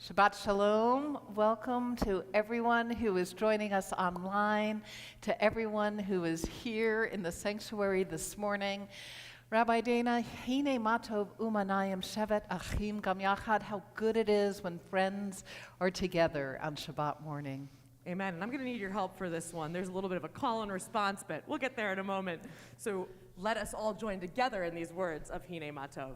Shabbat Shalom. Welcome to everyone who is joining us online, to everyone who is here in the sanctuary this morning. Rabbi Dana, Hine Matov Umanayim Shevet Achim Gam Yachad, how good it is when friends are together on Shabbat morning. Amen. And I'm going to need your help for this one. There's a little bit of a call and response, but we'll get there in a moment. So let us all join together in these words of Hine Matov.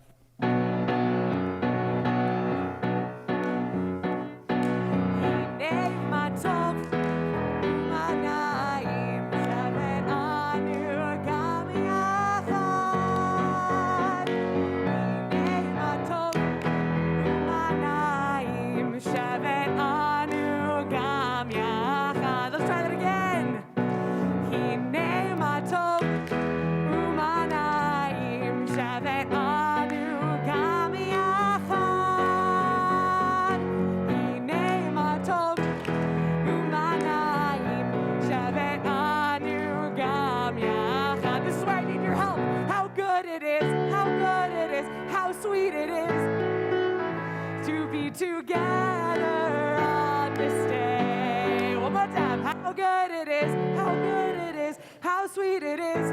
Together on this day. One more time. How good it is, how good it is, how sweet it is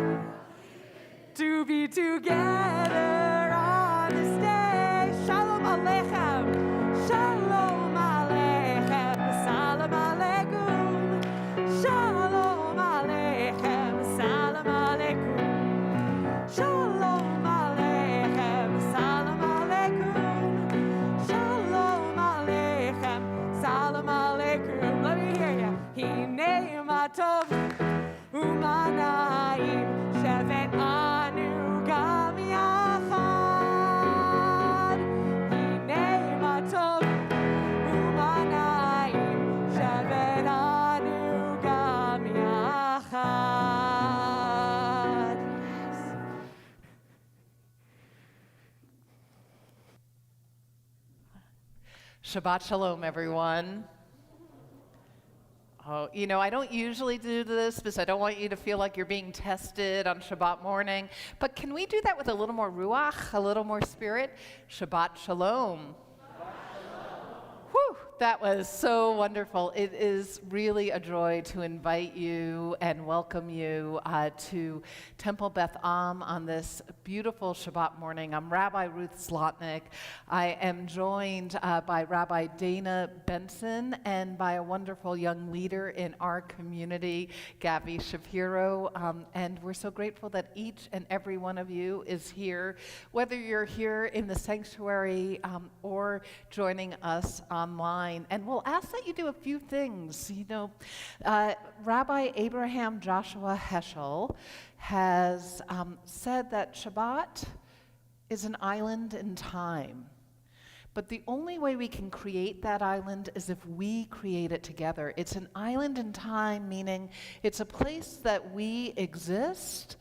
to be together on this day. Shalom Aleichem, Shalom Aleichem, Salam Aleikum, Shalom Aleichem, Salam Aleikum, Shalom Aleichem, Salam Aleikum, Shalom Aleichem, Salam Aleikum. Let me hear you. Hine Matov Umanayim Shevet Anu Gam Yachad. Hine Matov Umanayim Shevet Anu Gam Yachad. Shabbat Shalom, everyone. Oh, I don't usually do this because I don't want you to feel like you're being tested on Shabbat morning. But can we do that with a little more ruach, a little more spirit? Shabbat Shalom. Whew, that was so wonderful. It is really a joy to invite you and welcome you to Temple Beth Am on this beautiful Shabbat morning. I'm Rabbi Ruth Zlotnick. I am joined by Rabbi Dana Benson and by a wonderful young leader in our community, Gabby Shapiro. And we're so grateful that each and every one of you is here, whether you're here in the sanctuary or joining us online. And we'll ask that you do a few things. Rabbi Abraham Joshua Heschel has said that Shabbat is an island in time. But the only way we can create that island is if we create it together. It's an island in time, meaning it's a place that we exist,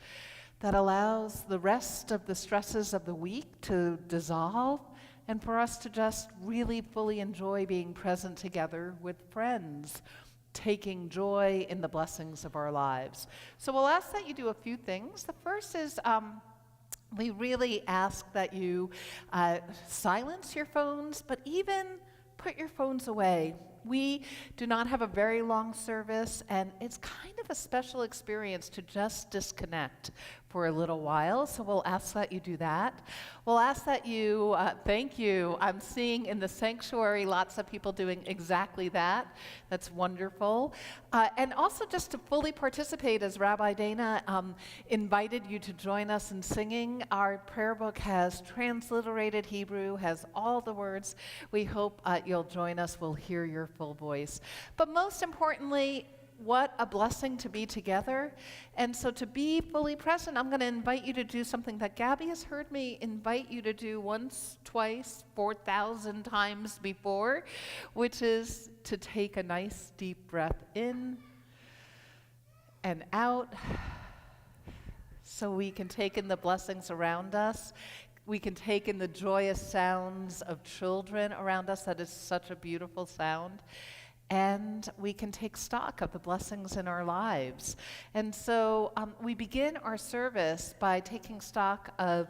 that allows the rest of the stresses of the week to dissolve, and for us to just really fully enjoy being present together with friends, taking joy in the blessings of our lives. So we'll ask that you do a few things. The first is we really ask that you silence your phones, but even put your phones away. We do not have a very long service, and it's kind of a special experience to just disconnect for a little while, so we'll ask that you do that. We'll ask that you, thank you. I'm seeing in the sanctuary lots of people doing exactly that. That's wonderful. And also just to fully participate, as Rabbi Dana invited you to join us in singing. Our prayer book has transliterated Hebrew, has all the words. We hope you'll join us. We'll hear your full voice. But most importantly, what a blessing to be together. And so to be fully present, I'm going to invite you to do something that Gabby has heard me invite you to do once, twice, 4,000 times before, which is to take a nice deep breath in and out so we can take in the blessings around us. We can take in the joyous sounds of children around us. That is such a beautiful sound. And we can take stock of the blessings in our lives. And so we begin our service by taking stock of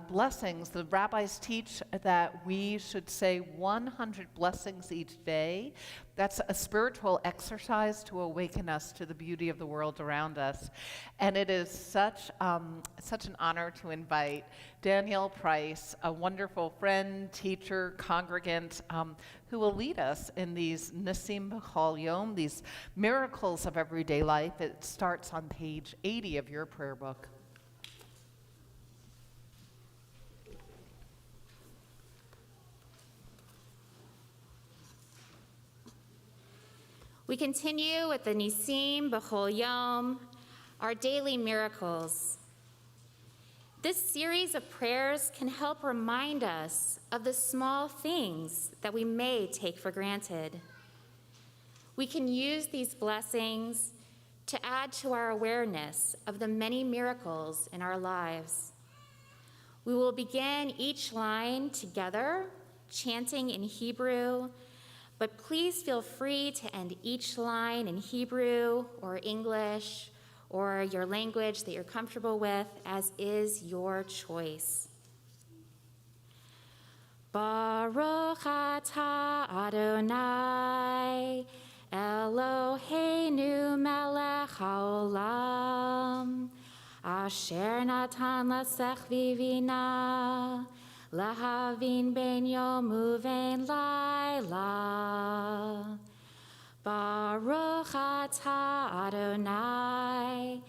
blessings. The rabbis teach that we should say 100 blessings each day. That's a spiritual exercise to awaken us to the beauty of the world around us. And it is such an honor to invite Danielle Price, a wonderful friend, teacher, congregant, who will lead us in these Nisim B'chol Yom, these miracles of everyday life. It starts on page 80 of your prayer book. We continue with the Nisim B'chol Yom, our daily miracles. This series of prayers can help remind us of the small things that we may take for granted. We can use these blessings to add to our awareness of the many miracles in our lives. We will begin each line together, chanting in Hebrew, but please feel free to end each line in Hebrew or English or your language that you're comfortable with, as is your choice. Baruch atah Adonai, Eloheinu melech haolam, asher natan lasech vivina, lahavin ben yom uvein laila. Baruch atah Adonai,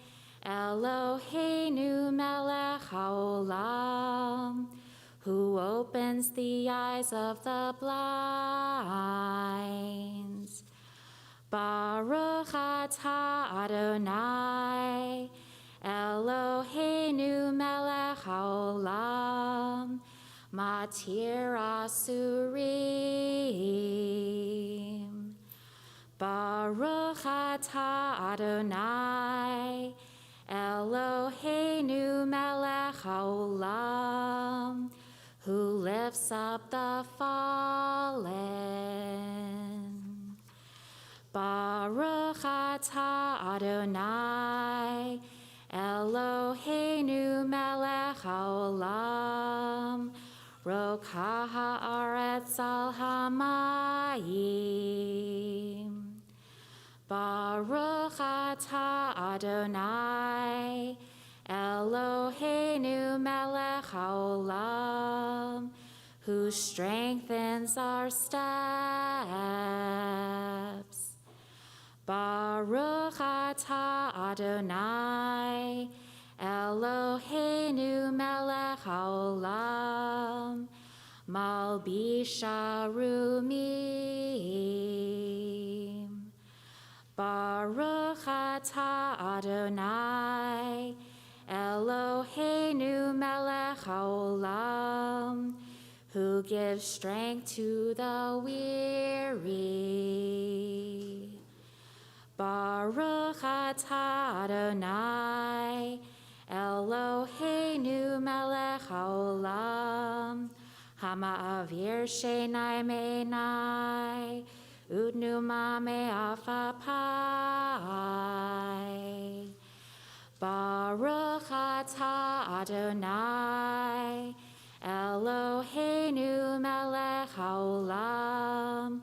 Eloheinu melech haolam, who opens the eyes of the blind. Baruch atah Adonai, Eloheinu melech haolam, matir asurim. Baruch atah Adonai, Eloheinu melech haolam, who lifts up the fallen. Baruch atah Adonai, Eloheinu melech haolam, rokah haaretz al hamayim. Baruch atah Adonai, Eloheinu melech haolam, who strengthens our steps. Baruch atah Adonai, Eloheinu melech haolam, malbish arumim. Baruch atah Adonai, Eloheinu melech haolam, who gives strength to the weary. Baruch atah Adonai, Eloheinu melech haolam, hama'avir sheinai meinai, udnuma me'afapai. Baruch atah Adonai, Eloheinu melech haolam,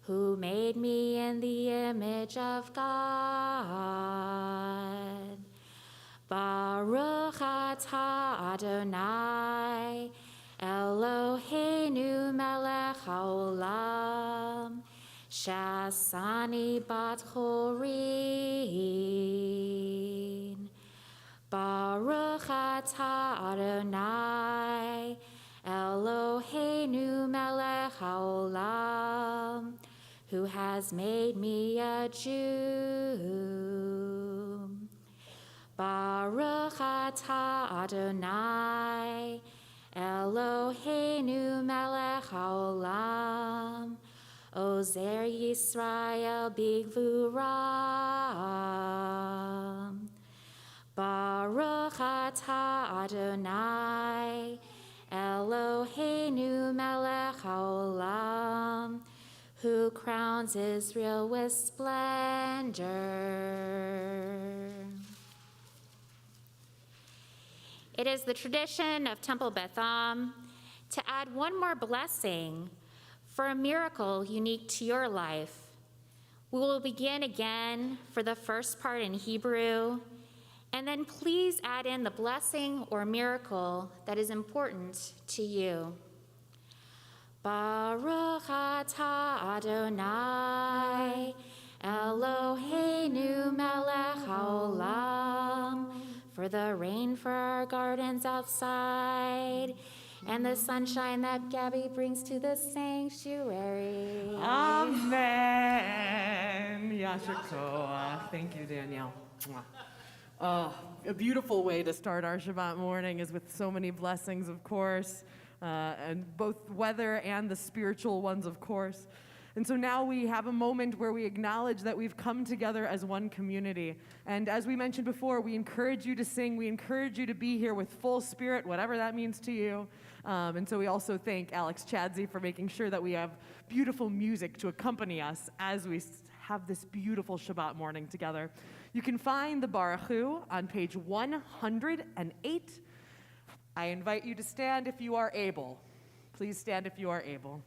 who made me in the image of God. Baruch atah Adonai, Eloheinu melech haolam, shasani bat chorin. Baruch atah Adonai, Eloheinu melech haolam, who has made me a Jew. Baruch atah Adonai, Eloheinu melech haolam, Ozer Yisrael bigvuram. Baruch atah Adonai, Eloheinu melech haolam, who crowns Israel with splendor. It is the tradition of Temple Beth Am to add one more blessing for a miracle unique to your life. We will begin again for the first part in Hebrew, and then please add in the blessing or miracle that is important to you. Baruch atah Adonai, Eloheinu melech haolam, for the rain for our gardens outside, and the sunshine that Gabby brings to the sanctuary. Amen. Yasher koach. Thank you, Danielle. Mwah. Oh, a beautiful way to start our Shabbat morning is with so many blessings, of course, and both weather and the spiritual ones, of course. And so now we have a moment where we acknowledge that we've come together as one community. And as we mentioned before, we encourage you to sing. We encourage you to be here with full spirit, whatever that means to you. And so we also thank Alex Chadsey for making sure that we have beautiful music to accompany us as we have this beautiful Shabbat morning together. You can find the Baruch Hu on page 108. I invite you to stand if you are able. Please stand if you are able.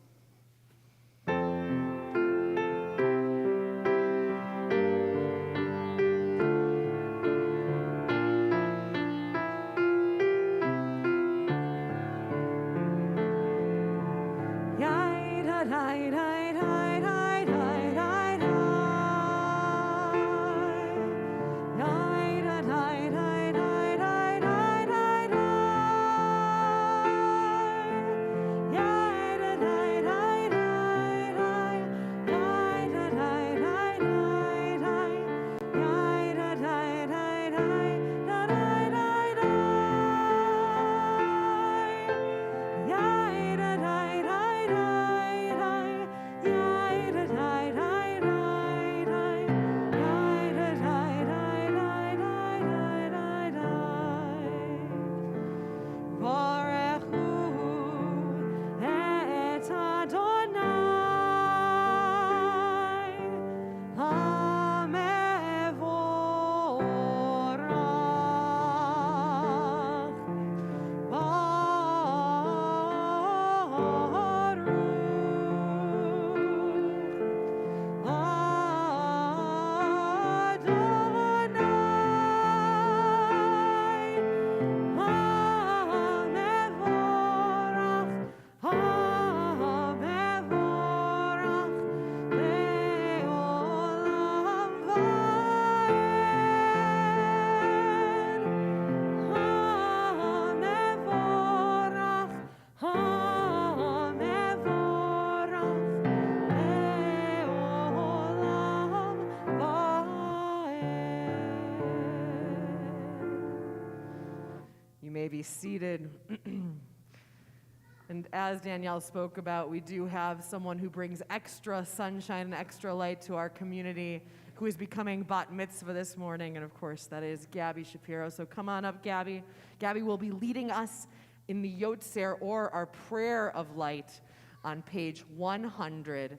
Be seated. And as Danielle spoke about, we do have someone who brings extra sunshine and extra light to our community, who is becoming bat mitzvah this morning, and of course that is Gabby Shapiro. So come on up, Gabby. Gabby will be leading us in the Yotzer, or our prayer of light, on page 110.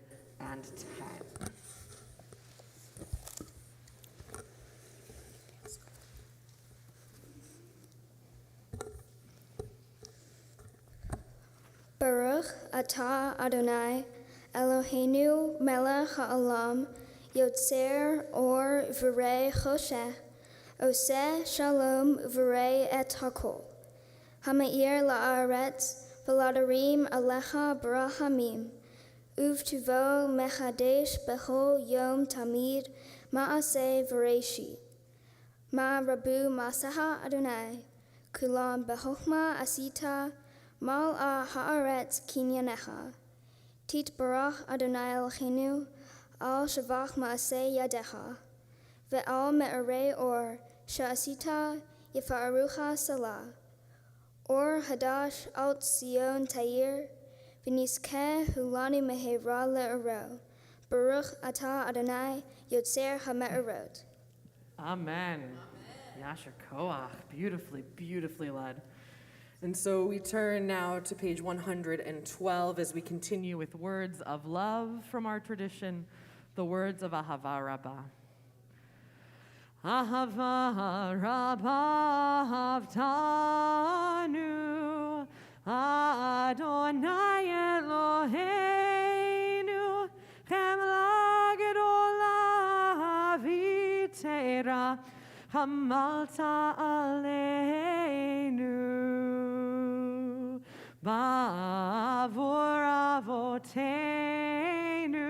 Baruch atah Adonai, Eloheinu melech ha'olam, yotzer or v'rei choshech, oseh shalom v'rei et hakol, ha'me'ir la'aretz, v'ladarim alecha b'rahamim, uv'tuvo mechadesh bechol yom tamid, ma'aseh v'reishi. Ma rabu masaha Adonai, kulam bechochma asita, Mal'a ha'aretz kinyanecha, titbarach Adonai Eloheinu, al shavach ma'aseh yadecha, ve'al me'arei or, sha'asita yifa'arucha salah, or hadash alt Zion ta'ir, v'niskeh hulani mehera le'ero, Baruch atah Adonai, yotzer ha'me'erot. Amen. Yasher koach. Beautifully, beautifully led. And so we turn now to page 112 as we continue with words of love from our tradition, the words of Ahava Rabbah. Ahava Rabba Avtanu Adonai Eloheinu Chemla Gedola Vitera Hamalta Aleinu Ba'avur Avoteinu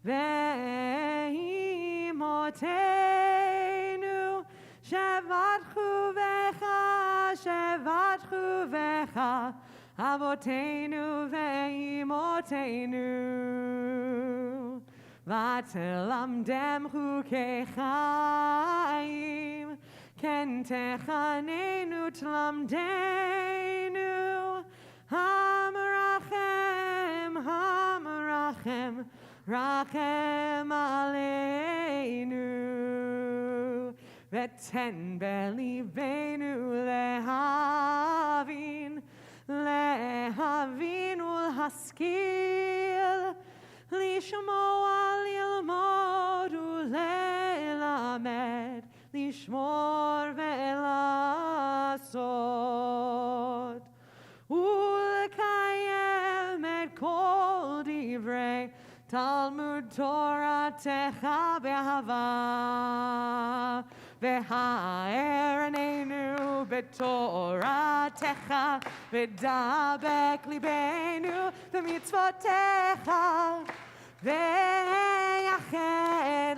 Ve'imotenu Shevat Chuvecha Avotenu Ve'imotenu Vatelamdem Chukei Chaim Ken Techanenu Tlamdenu Hamarachem Rachem Aleinu Veten Belivenu Lehavin Ulhaskil Lishmoa lilmod ulelamed Lishmor ve'lasot Ulekayem et kol divrei Talmud Torah techa behava V'ha'eranenu b'Torah techa V'dabek libenu b'mitzvotecha Ve'yached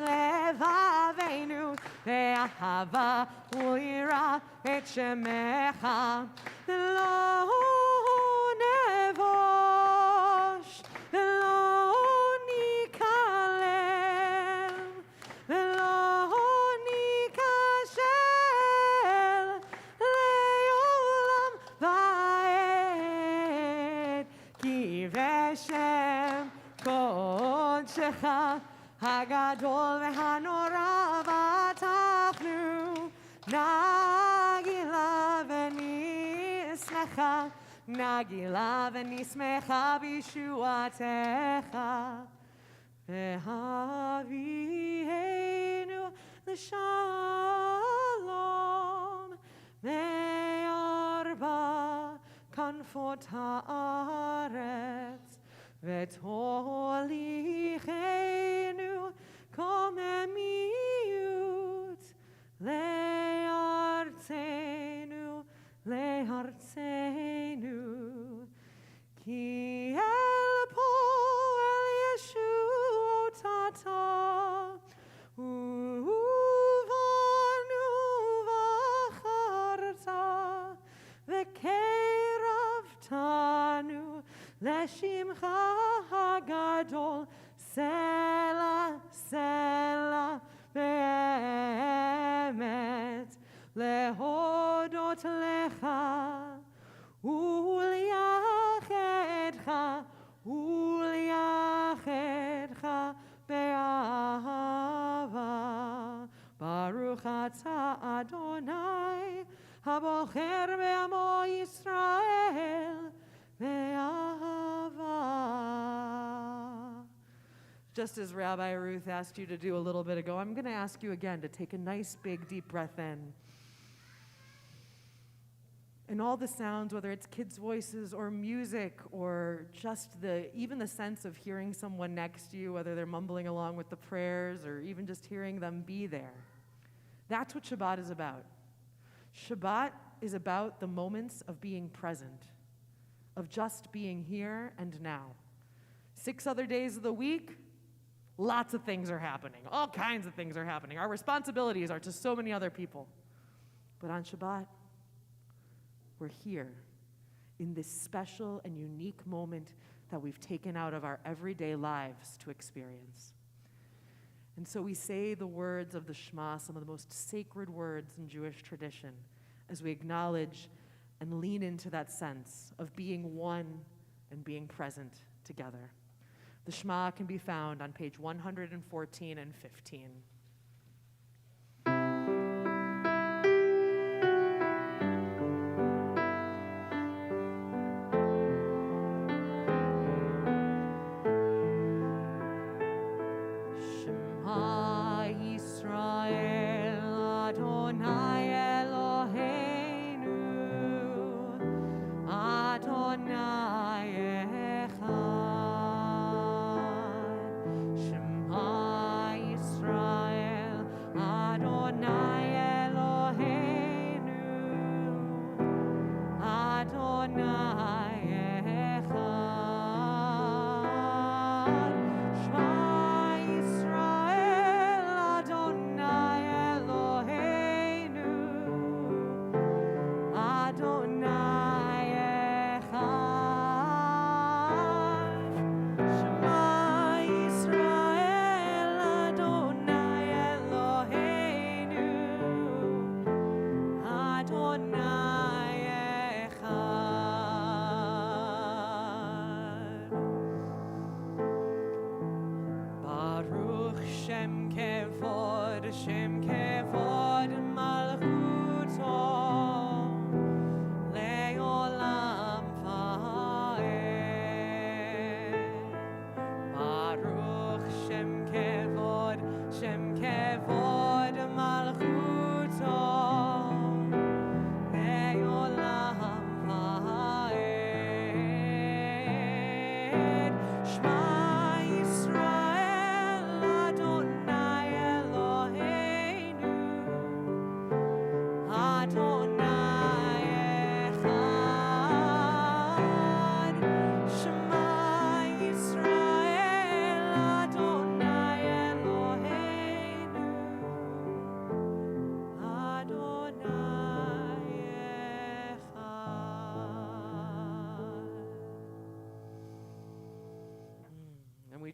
levavenu Ve'ahava u'yira et shemecha Lo nevosh Lo nikalem Lo nikashel Le'olam va'ed Ki v'shem Kodshecha Hagadol ve'hanora v'atachnu Nagila v'nismecha Nagila v'nismecha B'shuatecha Ve'havienu l'shalom Ve'arba kanfot ha'aretz V'tolichenu komemiut le'artzenu Ki el po el Yeshuotata Uvanu v'acharta V'keiravtanu Leshimcha hagadol Sela be'emet Lehodot lecha Uliachedcha be'ahava Baruch atah Adonai Habocher be'amo Yisrael Ve'ahava. Just as Rabbi Ruth asked you to do a little bit ago, I'm going to ask you again to take a nice big deep breath in. And all the sounds, whether it's kids' voices or music or just even the sense of hearing someone next to you, whether they're mumbling along with the prayers or even just hearing them be there. That's what Shabbat is about. Shabbat is about the moments of being present, of just being here and now. 6 other days of the week, lots of things are happening. All kinds of things are happening. Our responsibilities are to so many other people. But on Shabbat, we're here in this special and unique moment that we've taken out of our everyday lives to experience. And so we say the words of the Shema, some of the most sacred words in Jewish tradition, as we acknowledge and lean into that sense of being one and being present together. The Shema can be found on page 114 and 15. Shema Yisrael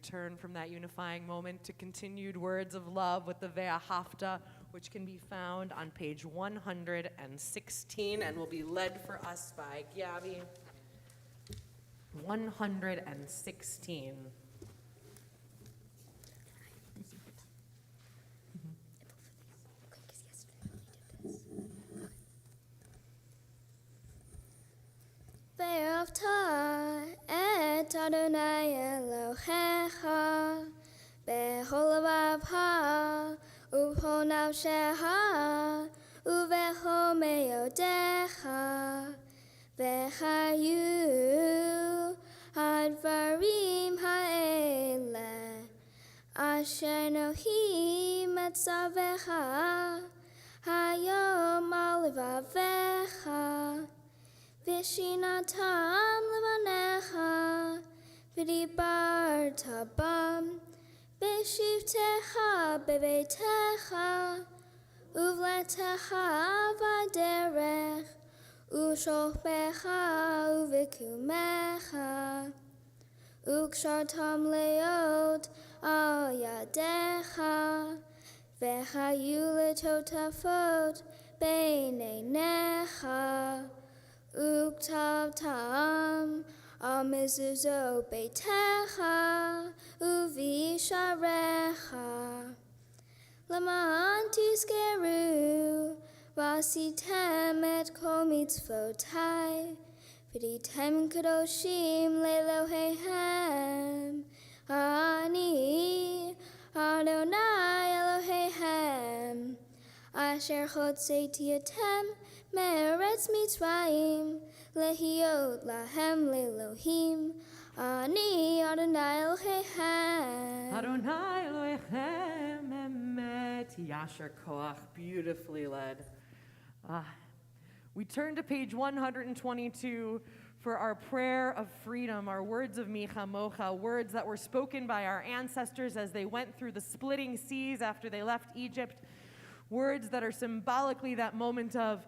return from that unifying moment to continued words of love with the Ve'ahavta, which can be found on page 116 and will be led for us by Gabby. 116. Ve'avta et Adonai Elohecha bechol levavcha ubechol nafshecha ubechol meyodecha vechayu hadvarim ha'ele asher nohim etzavecha hayom al levavecha Vishinatam levanecha, v'dibarta bam, b'shivtecha bebeitecha, uvletecha v'derech, u'shochbecha u'v'kumecha, u'kshartam leot al yadecha, v'chayu letotafot b'neinecha, Uktavtam al mezuzot beitecha uvisharecha Laman tizkeru vasitem et kol mitzvotai v'ditem kadoshim le'Eloheichem Ani Adonai Eloheichem Asher chotzeti atem Me'eretz Mitzrayim, lehiot lahem le'Elohim, ani Adonai Eloheichem. Adonai Elohechem emet yasher koach, beautifully led. We turn to page 122 for our prayer of freedom, our words of Micha Mocha, words that were spoken by our ancestors as they went through the splitting seas after they left Egypt, words that are symbolically that moment of,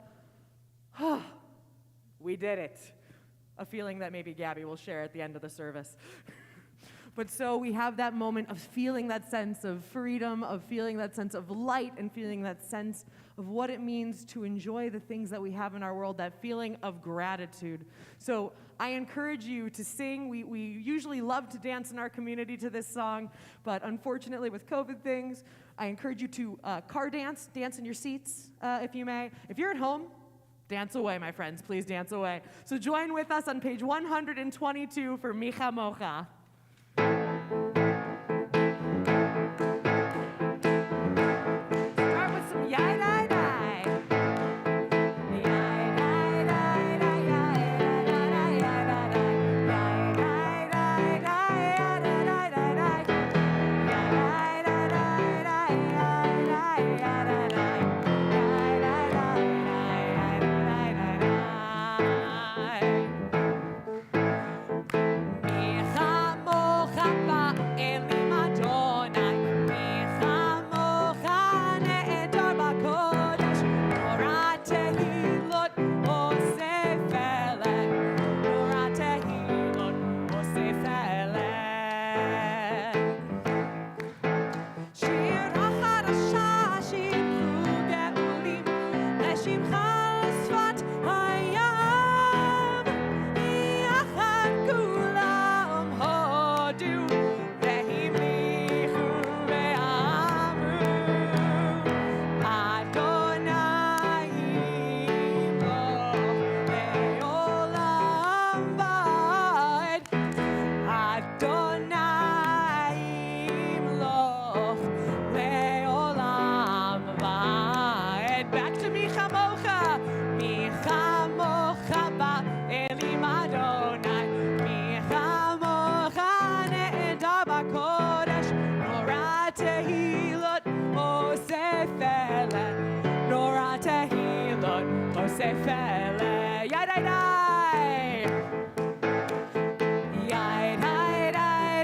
oh, we did it. A feeling that maybe Gabby will share at the end of the service. But so we have that moment of feeling that sense of freedom, of feeling that sense of light, and feeling that sense of what it means to enjoy the things that we have in our world, that feeling of gratitude. So I encourage you to sing. We usually love to dance in our community to this song, but unfortunately with COVID things, I encourage you to car dance in your seats, if you may. If you're at home, dance away, my friends. Please dance away. So join with us on page 122 for Micha Mocha. Start with some yai dai dai. Yai dai dai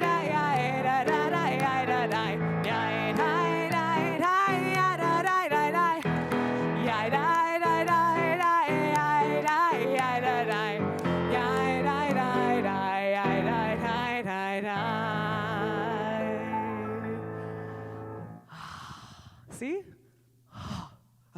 dai yai dai dai yai dai dai yai dai dai dai yai dai dai See? A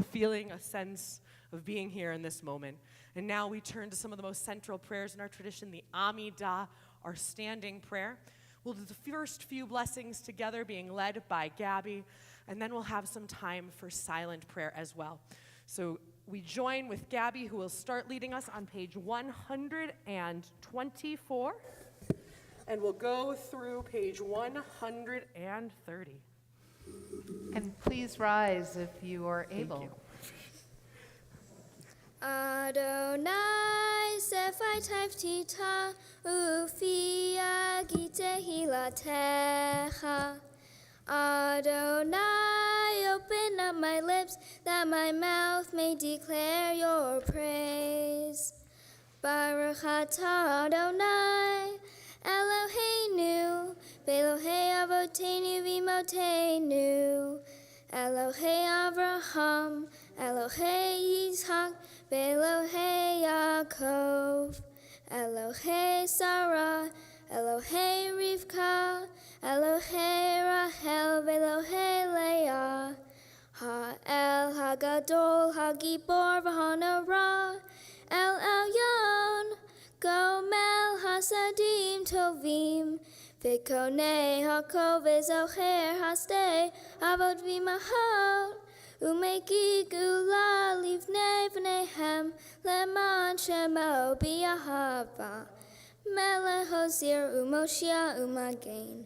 feeling, a sense of being here in this moment. And now we turn to some of the most central prayers in our tradition, the Amidah, our standing prayer. We'll do the first few blessings together, being led by Gabby, and then we'll have some time for silent prayer as well. So we join with Gabby, who will start leading us on page 124, and we'll go through page 130. And please rise if you are able. you. Adonai Sephai Tita Ufia Gite Hilatecha. Adonai, open up my lips that my mouth may declare your praise. Baruch atah Adonai Eloheinu Ve'Elohei Avotenu V'Imotenu Elohei Avraham Elohei Yitzhak Ve'Elohei Yaakov Elohei Sarah Elohei Rivka Elohei Rachel Ve'Elohei Leah Ha'el Hagadol Hagibor V'Hanara El Elyon Gomel Hasadim Tovim V'Konei Hakov V'Zocher Hasdei Avot V'Mahot Umeki Gula Livnei V'Nehem Leman Shemo B'Yahava Melech Hosir Umoshia Umagen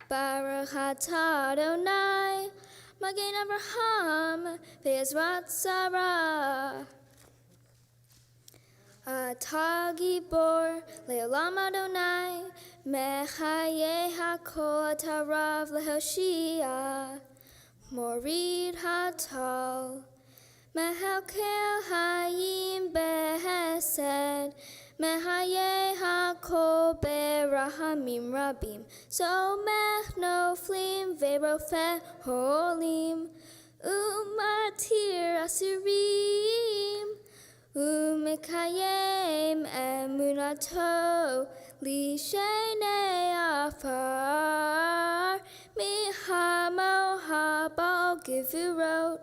Baruch atah Adonai Magen Avraham Ve'ezrat Sarah Atah Gibor Le'olam Adonai Mechaye HaKol Tarav Lehoshia Morid Hatal Mehalkel Hayim Behesed Mehaye HaKol Berahamim Rabim Somech Noflim Ve'rofeh Holim Umatir Asirim Umekayem Emunato Lishenei Afar Mihamo Habal Givurot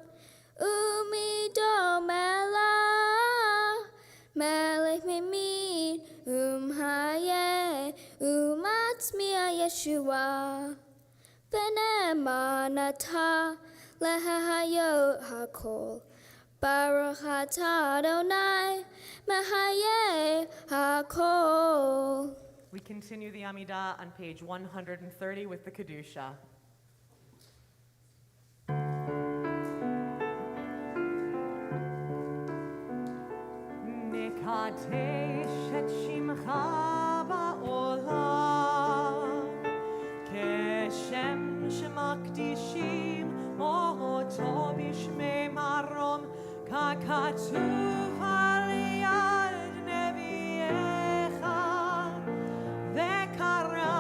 Umido Mela Melech Mimid Haye Umatzmia Yeshua Benemanata Lehayot HaKol Baruch atah Adonai Mehaye HaKol. We continue the Amidah on page 130 with the Kedusha. Nekadesh et shimcha ba'olam Keshem shemakdishim oto b'shmei marom Kakatuv al yad neviecha Vekara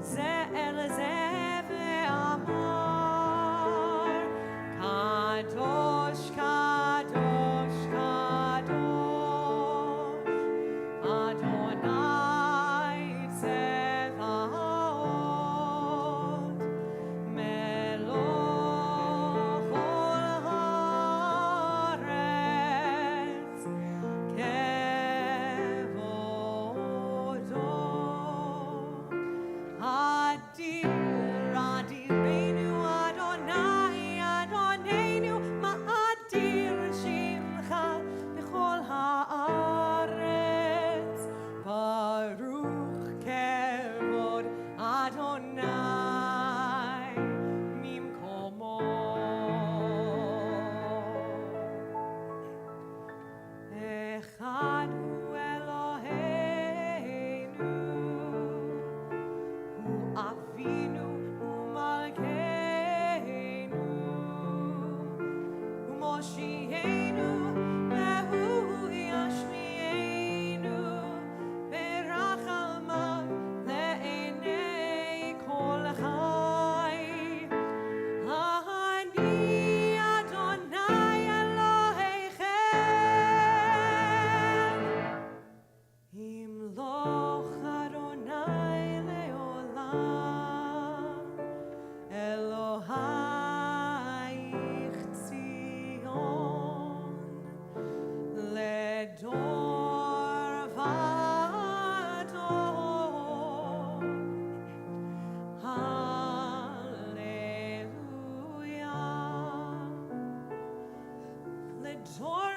ze el ze ve'amar Kadosh, Kadosh, Kadosh Adonai Tzevaot Meloch ol haaretz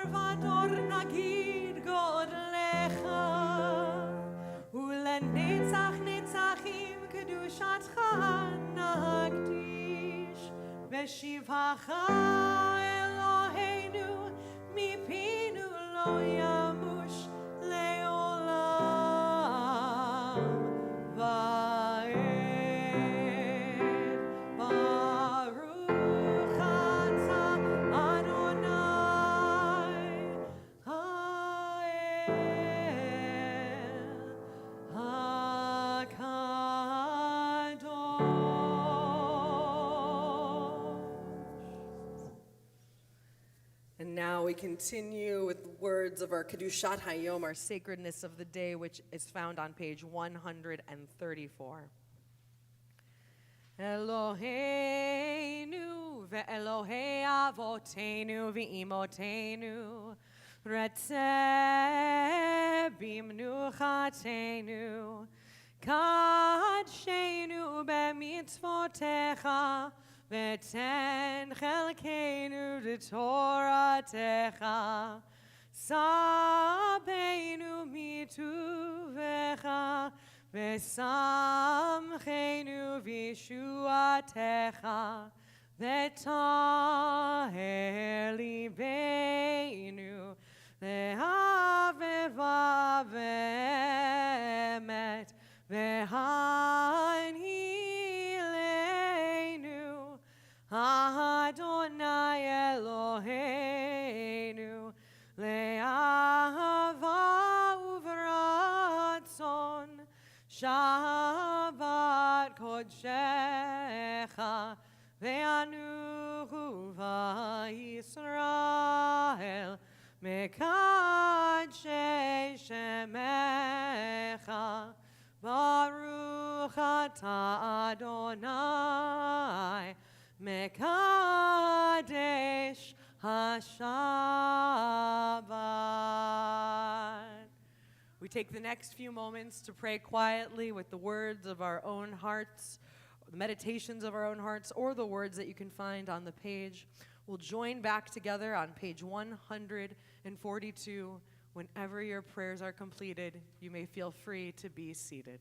ודור נגיד גודלך, ולנצח נצחים קדושתך נקדיש, בשבחך אלוהינו מפינו לא ימוש לעולם ועד. ברוך אתה אדוני האל הקדוש. And now we continue with the words of our Kedushat Hayom, our sacredness of the day, which is found on page 134. Eloheinu ve'Elohei avoteinu ve'imotenu retzeh bimnuchatenu kadshenu b'mitzvotecha v'ten chelkeinu d'toratecha sabeinu mituvecha v'samcheinu v'yeshuatecha v'taher libeinu v'haveva v'emet v'hanhileinu Adonai Eloheinu le'ahava uvratzon Shabbat kodshecha ve'anuchu v'Yisrael mekadshe shemecha Baruch atah Adonai mekadesh HaShabbat. We take the next few moments to pray quietly with the words of our own hearts, the meditations of our own hearts, or the words that you can find on the page. We'll join back together on page 142. Whenever your prayers are completed, you may feel free to be seated.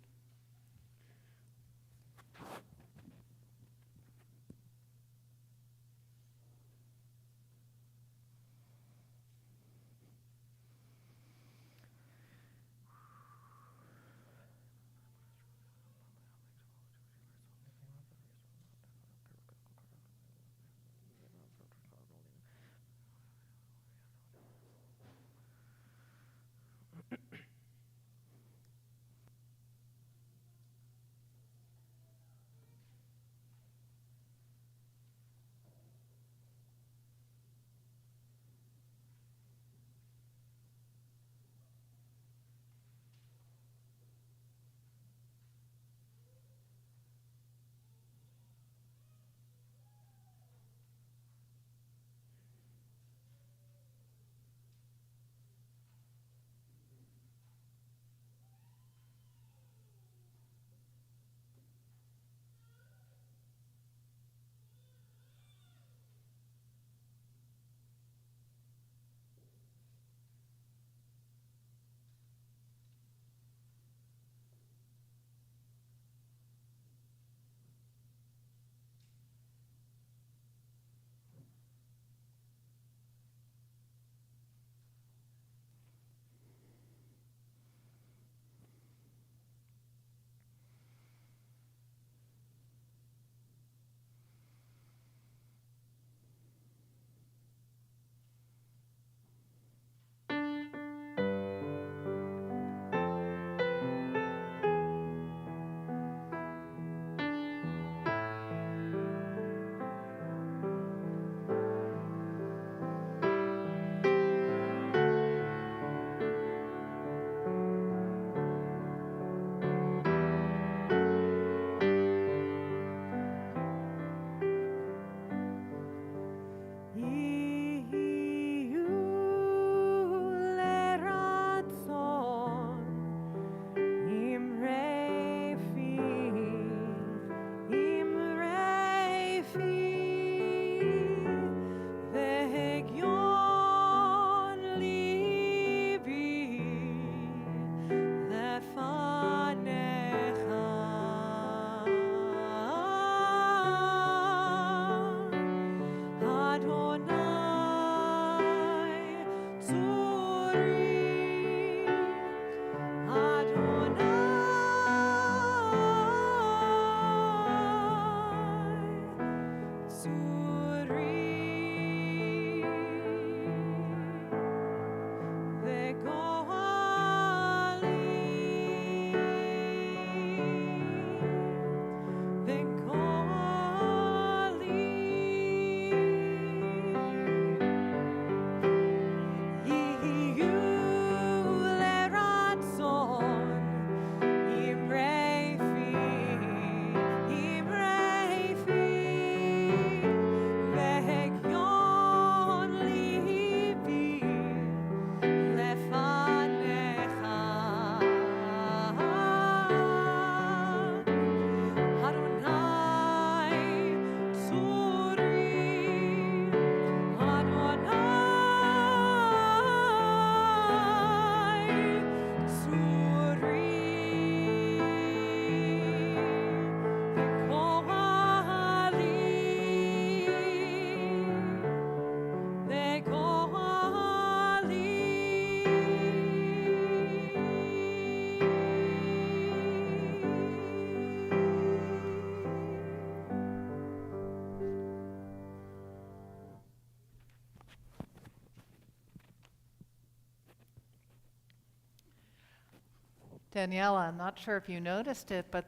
Daniela, I'm not sure if you noticed it, but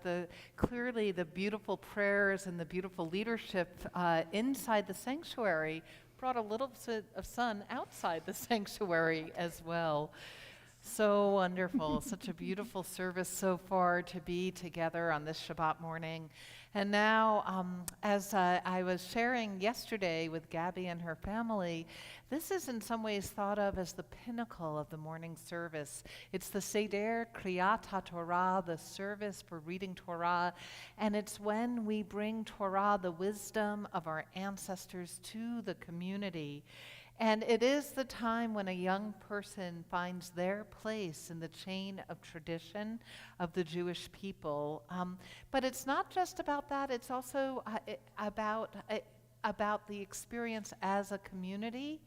clearly the beautiful prayers and the beautiful leadership inside the sanctuary brought a little bit of sun outside the sanctuary as well. So wonderful. Such a beautiful service so far to be together on this Shabbat morning. And now, as I was sharing yesterday with Gabby and her family, this is in some ways thought of as the pinnacle of the morning service. It's the Seder Kriyat HaTorah, the service for reading Torah, and it's when we bring Torah, the wisdom of our ancestors, to the community. And it is the time when a young person finds their place in the chain of tradition of the Jewish people. But it's not just about that, it's also about the experience as a community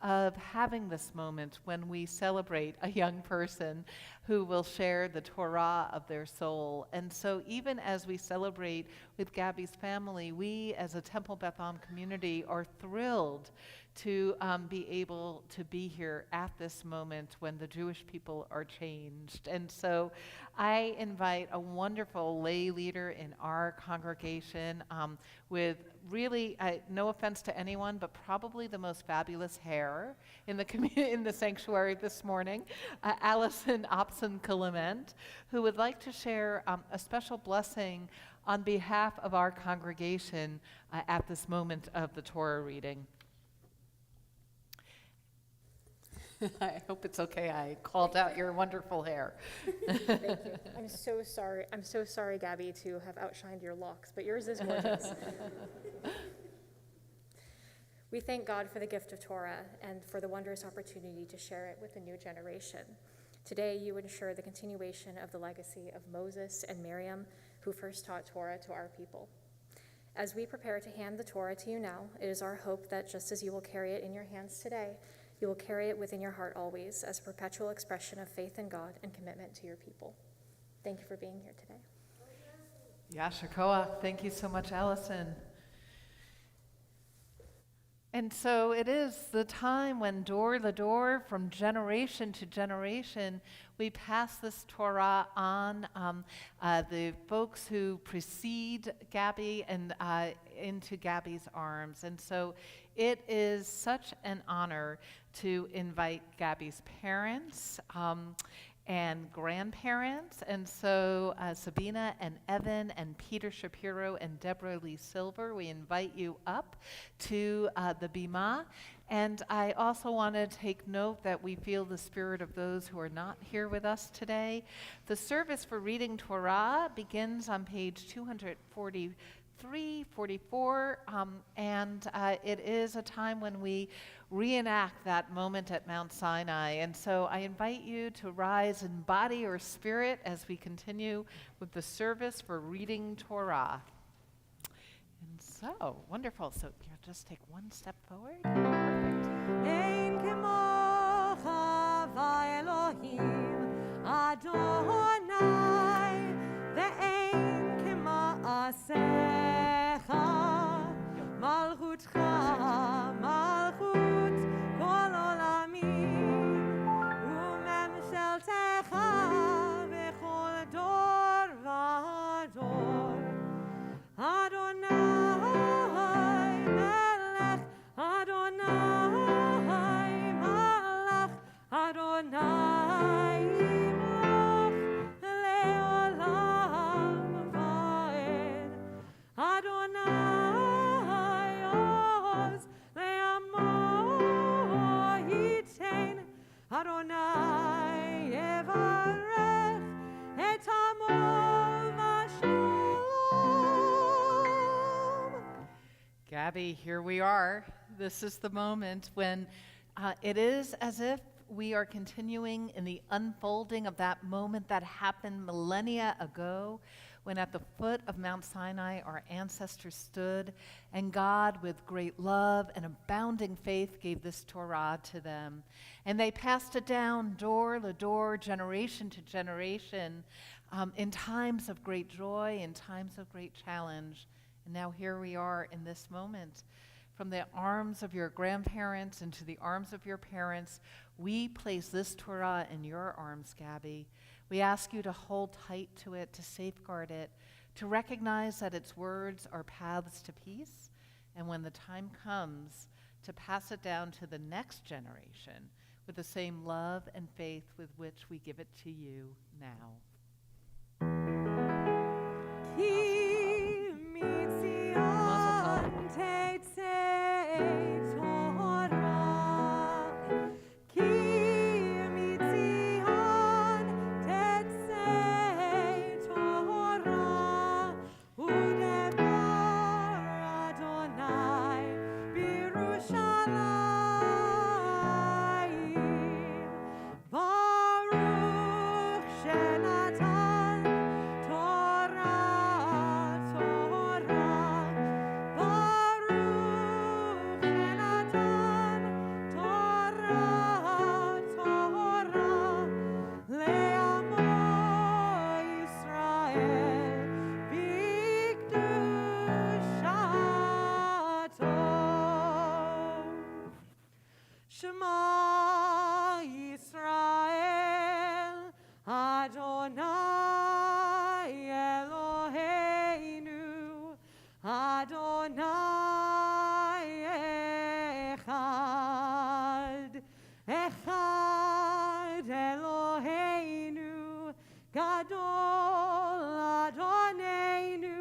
of having this moment when we celebrate a young person who will share the Torah of their soul. And so even as we celebrate with Gabby's family, we as a Temple Beth Am community are thrilled to be able to be here at this moment when the Jewish people are changed. And so I invite a wonderful lay leader in our congregation with really, no offense to anyone, but probably the most fabulous hair in the sanctuary this morning, Allison Opson-Clement, who would like to share a special blessing on behalf of our congregation at this moment of the Torah reading. I hope it's okay. I called out your wonderful hair. Thank you. I'm so sorry. I'm so sorry, Gabby, to have outshined your locks, but yours is gorgeous. We thank God for the gift of Torah and for the wondrous opportunity to share it with the new generation. Today, you ensure the continuation of the legacy of Moses and Miriam, who first taught Torah to our people. As we prepare to hand the Torah to you now, it is our hope that just as you will carry it in your hands today, you will carry it within your heart always as a perpetual expression of faith in God and commitment to your people. Thank you for being here today. Yasher Koach. Thank you so much, Allison. And so it is the time when door to door, from generation to generation, we pass this Torah on. The folks who precede Gabby and into Gabby's arms. And so it is such an honor to invite Gabby's parents and grandparents. And so Sabina and Evan and Peter Shapiro and Deborah Lee Silver, we invite you up to the Bima. And I also want to take note that we feel the spirit of those who are not here with us today. The service for reading Torah begins on page 243, 44, and it is a time when we reenact that moment at Mount Sinai. And so I invite you to rise in body or spirit as we continue with the service for reading Torah. And so, wonderful. So you'll just take one step forward. Perfect. Ein kemocha v'Elohim Adonai ve'ein kema'asecha malchutcha malchut kol olamim u'memsheltecha b'chol dor v'dor Adonai melech Adonai malach Adonai imloch le'olam va'ed Adonai oz le'amo yitein Adonai yevarech et amo v'shalom. Gabby, here we are. This is the moment when it is as if we are continuing in the unfolding of that moment that happened millennia ago, when at the foot of Mount Sinai our ancestors stood, and God, with great love and abounding faith, gave this Torah to them. And they passed it down door to door, generation to generation, in times of great joy, in times of great challenge. And now here we are in this moment. From the arms of your grandparents into the arms of your parents, we place this Torah in your arms, Gabby. We ask you to hold tight to it, to safeguard it, to recognize that its words are paths to peace, and when the time comes, to pass it down to the next generation with the same love and faith with which we give it to you now. Shema Yisrael, Adonai Eloheinu, Adonai Echad, Echad Eloheinu, Gadol Adonenu,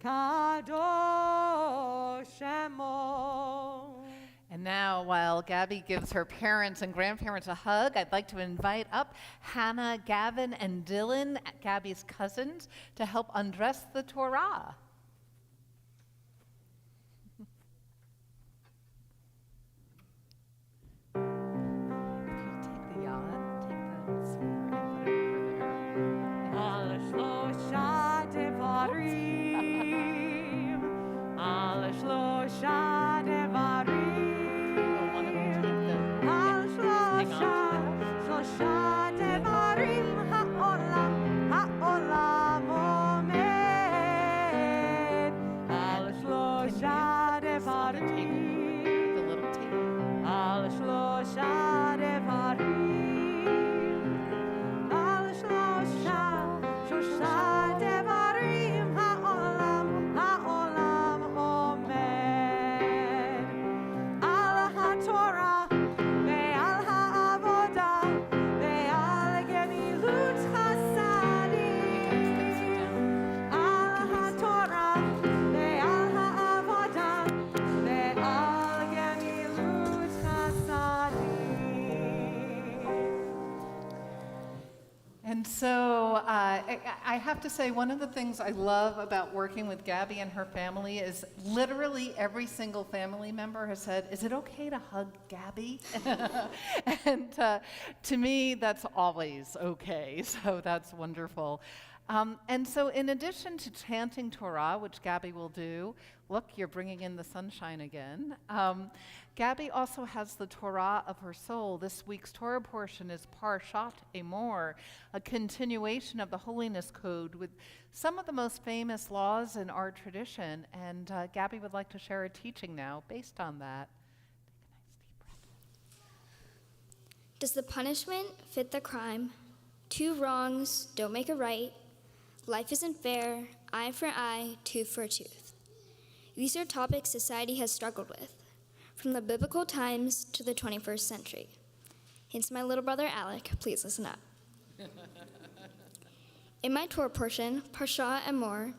Kadosh Shemo. And now, while Gabby gives her parents and grandparents a hug, I'd like to invite up Hannah, Gavin, and Dylan, Gabby's cousins, to help undress the Torah. If you'll take the yad, take the sweater and put it over there. Al Shlosha Devarim, Al Shlosha Devarim. One of you take the Al hang on to Shlosha Devarim ha'olam omed. Al Shlosha this on the table, Devarim, the little table. Al Shlosha Devarim, Al Shlosha Devarim ha'olam omed. Al HaTorah ve'al ha'avodah ve'al gemilut chasadim. Al HaTorah ve'al ha'avodah ve'al gemilut chasadim. And so I have to say, one of the things I love about working with Gabby and her family is literally every single family member has said, "Is it okay to hug Gabby?" And to me, that's always okay. So that's wonderful. And so in addition to chanting Torah, which Gabby will do, look, you're bringing in the sunshine again. Gabby also has the Torah of her soul. This week's Torah portion is Parshat Emor, a continuation of the Holiness Code with some of the most famous laws in our tradition. And Gabby would like to share a teaching now based on that. Take a nice deep breath. Does the punishment fit the crime? 2 wrongs don't make a right. Life isn't fair. Eye for eye, tooth for tooth. These are topics society has struggled with, from the biblical times to the 21st century. Hence my little brother Alec, please listen up. In my Torah portion, Parshat Emor,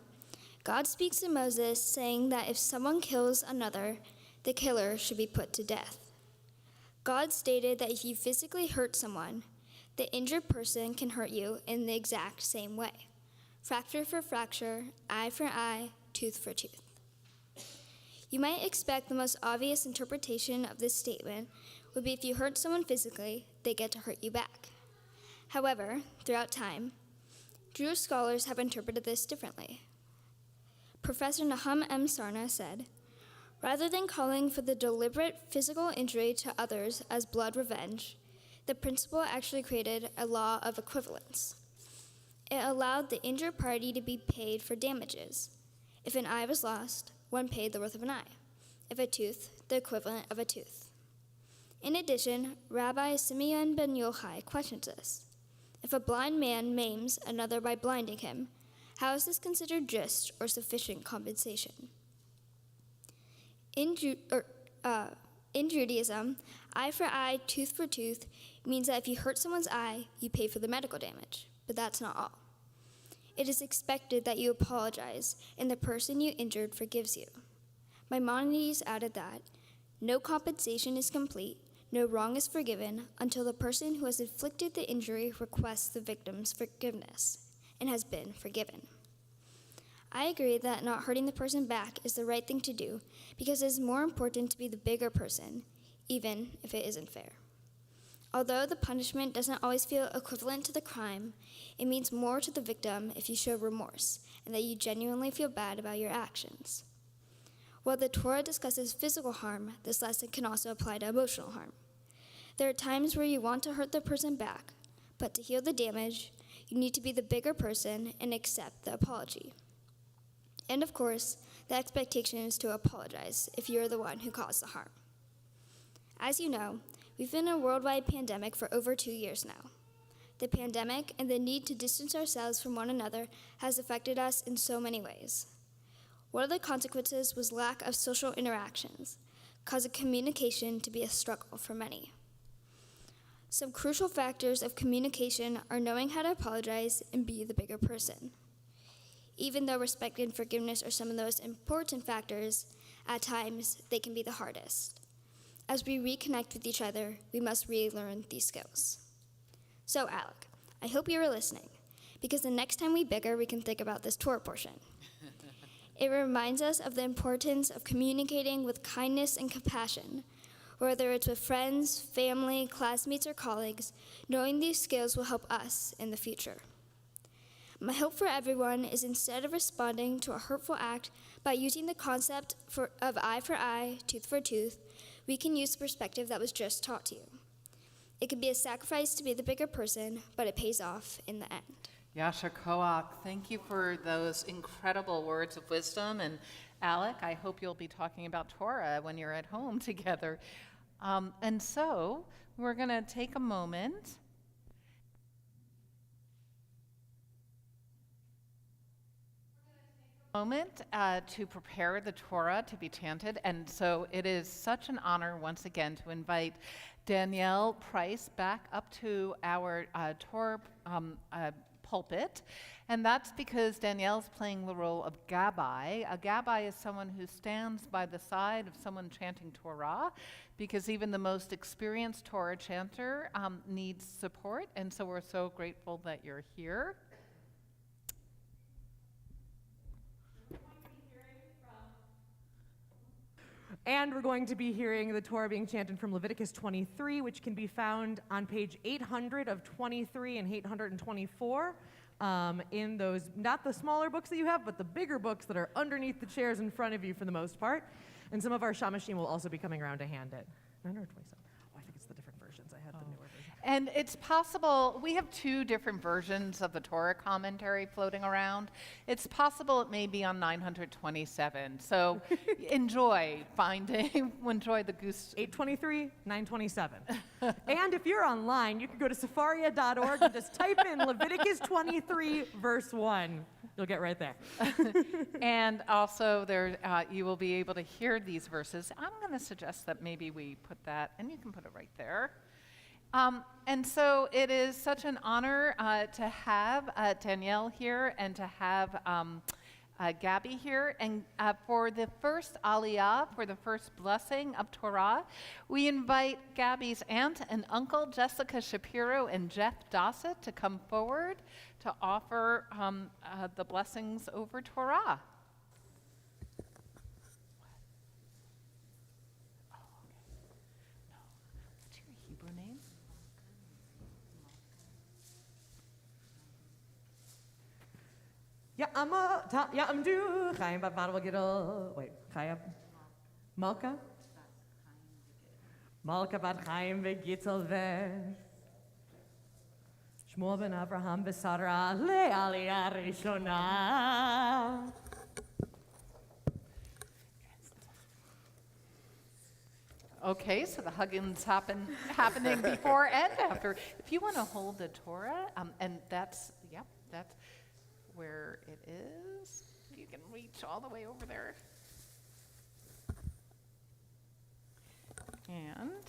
God speaks to Moses saying that if someone kills another, the killer should be put to death. God stated that if you physically hurt someone, the injured person can hurt you in the exact same way. Fracture for fracture, eye for eye, tooth for tooth. You might expect the most obvious interpretation of this statement would be if you hurt someone physically, they get to hurt you back. However, throughout time, Jewish scholars have interpreted this differently. Professor Beth Am said, rather than calling for the deliberate physical injury to others as blood revenge, the principle actually created a law of equivalence. It allowed the injured party to be paid for damages. If an eye was lost, one paid the worth of an eye. If a tooth, the equivalent of a tooth. In addition, Rabbi Simeon ben Yochai questions this. If a blind man maims another by blinding him, how is this considered just or sufficient compensation? In Judaism, eye for eye, tooth for tooth means that if you hurt someone's eye, you pay for the medical damage. But that's not all. It is expected that you apologize, and the person you injured forgives you. Maimonides added that no compensation is complete, no wrong is forgiven, until the person who has inflicted the injury requests the victim's forgiveness and has been forgiven. I agree that not hurting the person back is the right thing to do because it is more important to be the bigger person, even if it isn't fair. Although the punishment doesn't always feel equivalent to the crime, it means more to the victim if you show remorse and that you genuinely feel bad about your actions. While the Torah discusses physical harm, this lesson can also apply to emotional harm. There are times where you want to hurt the person back, but to heal the damage, you need to be the bigger person and accept the apology. And of course, the expectation is to apologize if you are the one who caused the harm. As you know, we've been in a worldwide pandemic for over 2 years now. The pandemic and the need to distance ourselves from one another has affected us in so many ways. One of the consequences was lack of social interactions, causing communication to be a struggle for many. Some crucial factors of communication are knowing how to apologize and be the bigger person. Even though respect and forgiveness are some of the most important factors, at times they can be the hardest. As we reconnect with each other, we must relearn these skills. So, Alec, I hope you were listening, because the next time we bicker, we can think about this Torah portion. It reminds us of the importance of communicating with kindness and compassion, whether it's with friends, family, classmates, or colleagues. Knowing these skills will help us in the future. My hope for everyone is instead of responding to a hurtful act by using the concept of eye for eye, tooth for tooth, we can use the perspective that was just taught to you. It can be a sacrifice to be the bigger person, but it pays off in the end. Yasher Koach, thank you for those incredible words of wisdom. And Alec, I hope you'll be talking about Torah when you're at home together. And so we're going to take a moment to prepare the Torah to be chanted. And so it is such an honor once again to invite Danielle Price back up to our Torah pulpit. And that's because Danielle's playing the role of Gabbai. A Gabbai is someone who stands by the side of someone chanting Torah, because even the most experienced Torah chanter needs support. And so we're so grateful that you're here. And we're going to be hearing the Torah being chanted from Leviticus 23, which can be found on page 800 of 23 and 824 in those, not the smaller books that you have, but the bigger books that are underneath the chairs in front of you for the most part. And some of our shamashim will also be coming around to hand it. 927. Oh, I think it's the different versions. I had the newer version. And it's possible, we have 2 different versions of the Torah commentary floating around. It's possible it may be on 927. So enjoy the goose. 823, 927. And if you're online, you can go to safaria.org and just type in Leviticus 23, verse 1. You'll get right there. And also there, you will be able to hear these verses. I'm going to suggest that maybe we put that, and you can put it right there. And so it is such an honor to have Danielle here and to have Gabby here. And for the first aliyah, for the first blessing of Torah, we invite Gabby's aunt and uncle, Jessica Shapiro and Jeff Dossett, to come forward to offer the blessings over Torah. Ya'amdu, Chaim bat Madal Gidol. Wait, Chaim. Malka? Malka bat Chaim v'Gittel v'Es. Shmuel ben Abraham v'Sara le'aliyah rishona. Okay, so the hugging's happening before and after. If you want to hold the Torah, and that's where it is. If you can reach all the way over there. And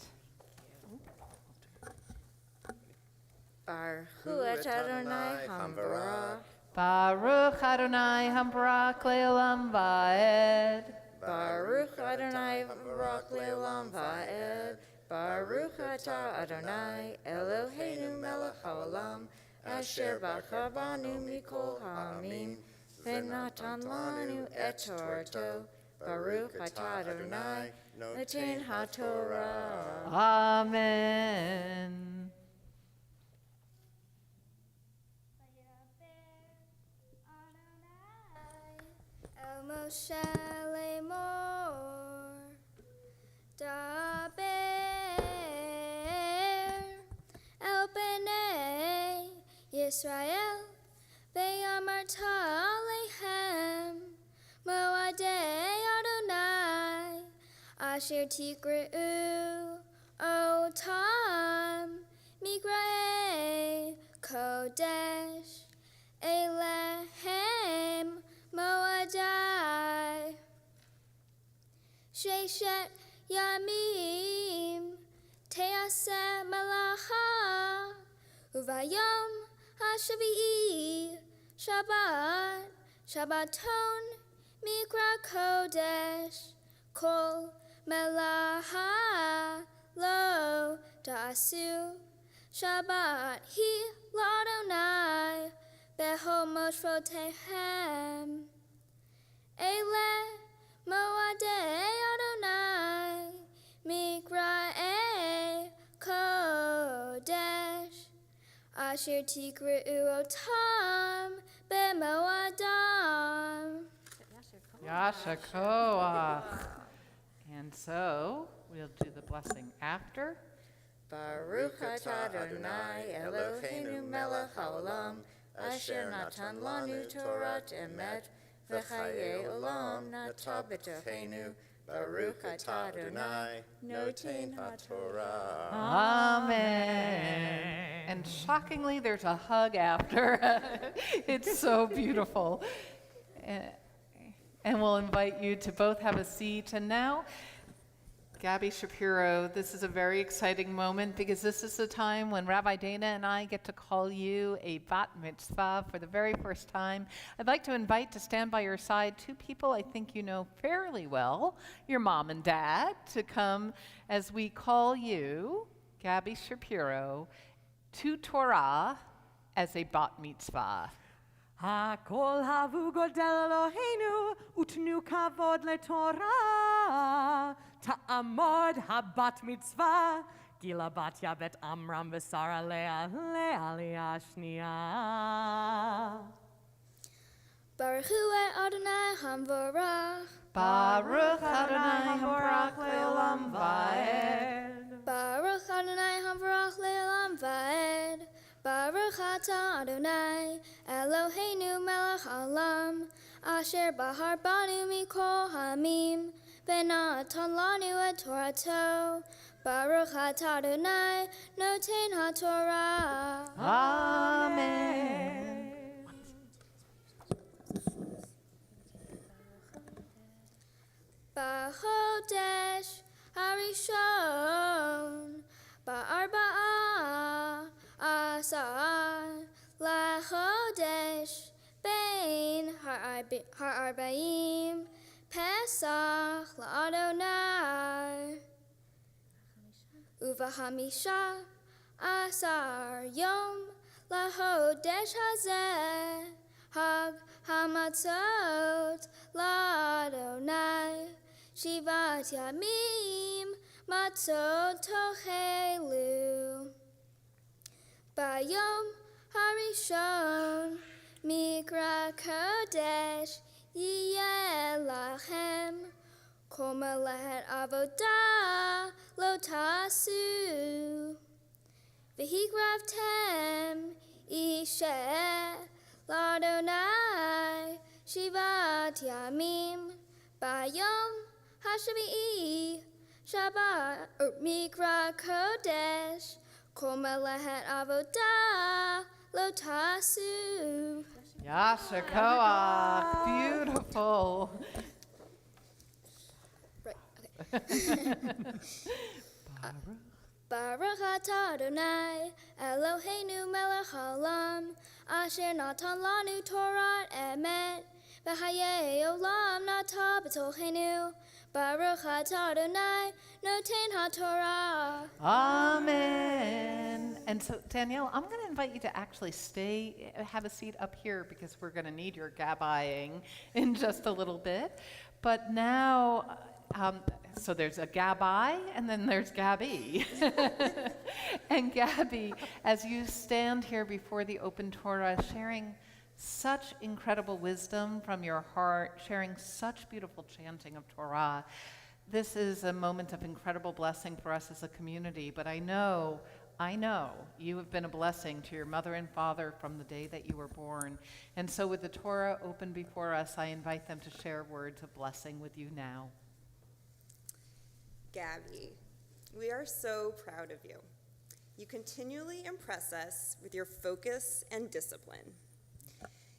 Baruch Adonai Hamvarach. Baruch Adonai Hamvarach Le'olam Va'ed. Baruch Adonai Hamvarach Le'olam Va'ed. Baruch Atah Adonai Eloheinu melech haolam asher bachar banu mikol ha'amim v'natan lanu et Torato. Baruch Atah Adonai noten haTorah. Amen. El Moshe Lemor Daber El Bnei Yisrael Ve'amarta Alehem Moadei Adonai Asher Tikra'u Otam Migrae Kodesh Elehem Moadai Sheshet Yamim Teaseh Malacha Uvayom HaShavi'i Shabbaton Mikra Kodesh Kol Melaha Lo Ta'asu Shabbat Hi L'Adonai Bechol Moshvotehem Ele Moadei Adonai Mikra'e Kodesh Asher Tikra'u Otam B'Moadam. Yashakoach. And so we'll do the blessing after. Baruch Atah Adonai Eloheinu melech haolam asher natan lanu Torat emet v'chayei olam nata b'tocheinu. Baruch Atah Adonai noten haTorah. Amen. And shockingly, there's a hug after. It's so beautiful. And we'll invite you to both have a seat. And now, Gabby Shapiro, this is a very exciting moment because this is the time when Rabbi Dana and I get to call you a bat mitzvah for the very first time. I'd like to invite to stand by your side two people I think you know fairly well, your mom and dad, to come as we call you, Gabby Shapiro, to Torah as a bat mitzvah. Hakol havu godel Eloheinu utnu kavod leTorah ta'amod habat mitzvah gila batya bet amram v'sara leah le'aliyah shniya. Baruch Hu Adonai Hamvarach. Baruch Adonai Hamvarach Le'olam Va'ed. Baruch Adonai Hamvarach Le'olam Va'ed. Baruch Atah Adonai Eloheinu melech haolam asher bahar banu mikol ha'amim v'natan lanu et Torato. Baruch Atah Adonai noten haTorah. Amen. B'chodesh harishon ba'arba'ah asar lachodesh bein ha'arba'im Pesach la'Adonai uvahamisha asar yom lachodesh hazeh hag hamatzot la'Adonai Shivat yamim matzot tochelu. Bayom harishon mikra kodesh yiyeh lachem kol melahet avodah lo tasu. V'hikravtem ishe l'Adonai shivat yamim bayom HaShavi'i Shabbat, Mikra Kodesh, Kol Melahet Avodah, Lo Tasu. Yasher Koach. Beautiful. Right, okay. Baruch atah Adonai, Eloheinu melech haolam, asher natan lanu Torah emet, v'chayei olam nata b'tochenu. Baruch atah Adonai, noten haTorah. Amen. And so, Danielle, I'm going to invite you to actually have a seat up here because we're going to need your gabbying in just a little bit. But now, so there's a Gabbai and then there's Gabby. And Gabby, as you stand here before the open Torah, sharing such incredible wisdom from your heart, sharing such beautiful chanting of Torah, this is a moment of incredible blessing for us as a community. But I know you have been a blessing to your mother and father from the day that you were born. And so with the Torah open before us, I invite them to share words of blessing with you now. Gabby, we are so proud of you. You continually impress us with your focus and discipline.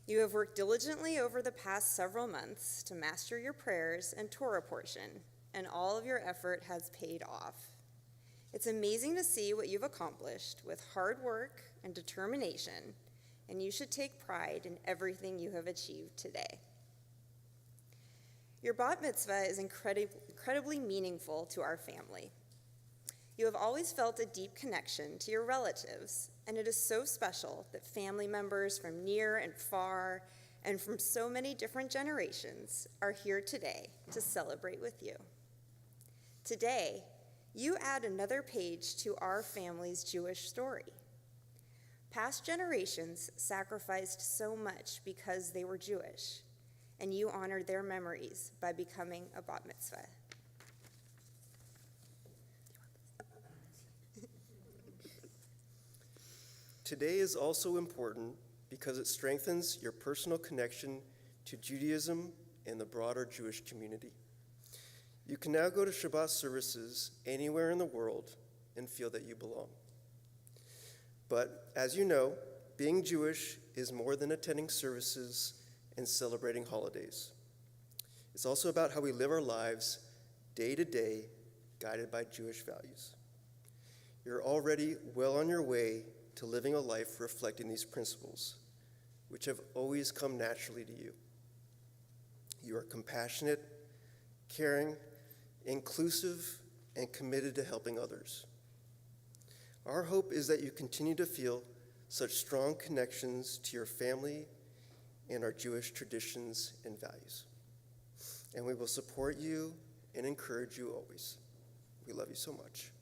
You have worked diligently over the past several months to master your prayers and Torah portion, and all of your effort has paid off. It's amazing to see what you've accomplished with hard work and determination, and you should take pride in everything you have achieved today. Your bat mitzvah is incredibly meaningful to our family. You have always felt a deep connection to your relatives, and it is so special that family members from near and far and from so many different generations are here today to celebrate with you. Today, you add another page to our family's Jewish story. Past generations sacrificed so much because they were Jewish, and you honored their memories by becoming a bat mitzvah. Today is also important because it strengthens your personal connection to Judaism and the broader Jewish community. You can now go to Shabbat services anywhere in the world and feel that you belong. But as you know, being Jewish is more than attending services and celebrating holidays. It's also about how we live our lives day to day, guided by Jewish values. You're already well on your way to living a life reflecting these principles, which have always come naturally to you. You are compassionate, caring, inclusive, and committed to helping others. Our hope is that you continue to feel such strong connections to your family and our Jewish traditions and values. And we will support you and encourage you always. We love you so much.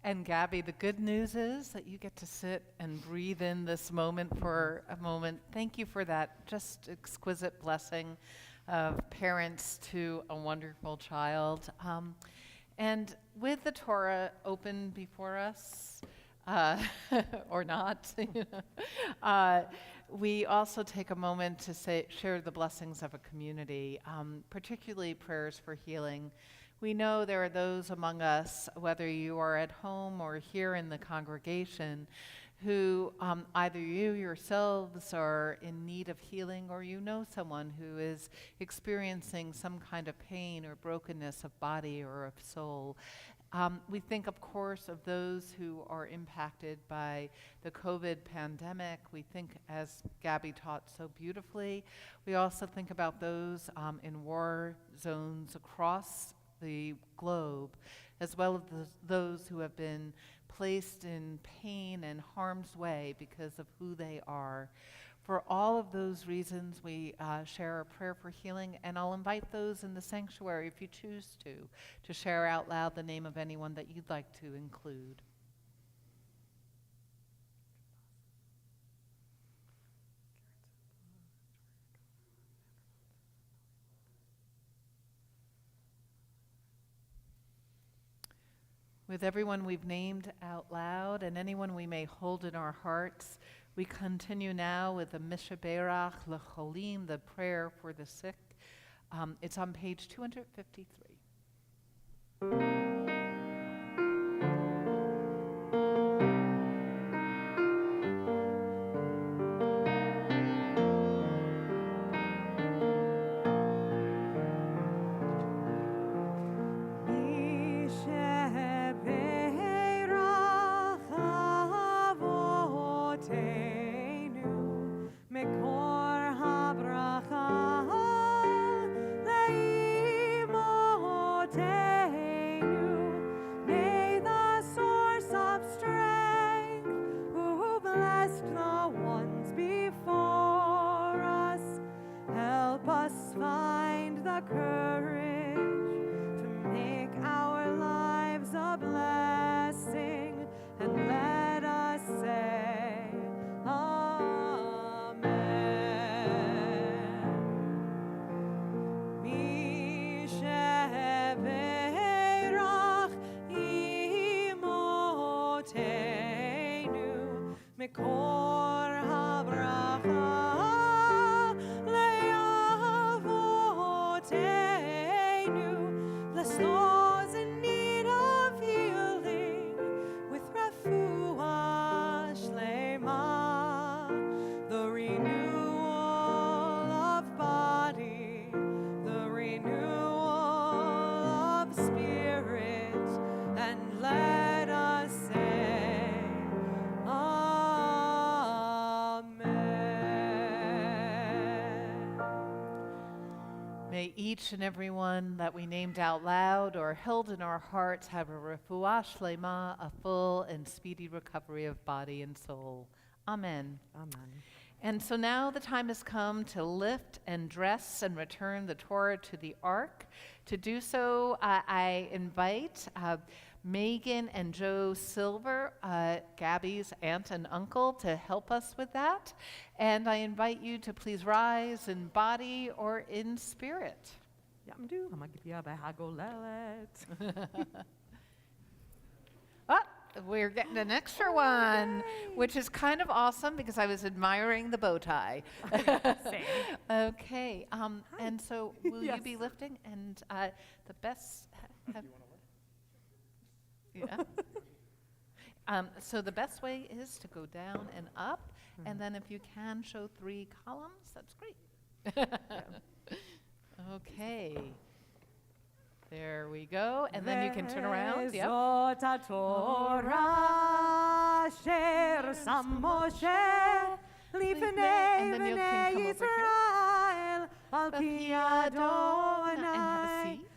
And Gabby, the good news is that you get to sit and breathe in this moment for a moment. Thank you for that just exquisite blessing of parents to a wonderful child. And with the Torah open before us, or not, we also take a moment to share the blessings of a community, particularly prayers for healing. We know there are those among us, whether you are at home or here in the congregation, who either you yourselves are in need of healing or you know someone who is experiencing some kind of pain or brokenness of body or of soul. We think, of course, of those who are impacted by the COVID pandemic. We think, as Gabby taught so beautifully, we also think about those in war zones across the globe, as well as those who have been placed in pain and harm's way because of who they are. For all of those reasons, we share a prayer for healing, and I'll invite those in the sanctuary, if you choose to share out loud the name of anyone that you'd like to include. With everyone we've named out loud and anyone we may hold in our hearts, we continue now with the Mishaberach L'Cholim, the prayer for the sick. It's on page 253. May each and every one that we named out loud or held in our hearts have a refuah shlema, a full and speedy recovery of body and soul. Amen. Amen. And so now the time has come to lift and dress and return the Torah to the ark. To do so, I invite Megan and Joe Silver, Gabby's aunt and uncle, to help us with that. And I invite you to please rise in body or in spirit. We're getting an extra one, which is kind of awesome because I was admiring the bow tie. Same. Okay, and so will you be lifting? And the best... Yeah. So the best way is to go down and up, and then if you can show 3 columns, that's great. Okay. There we go, and then you can turn around. Yep. And then you can come over here. And have a seat.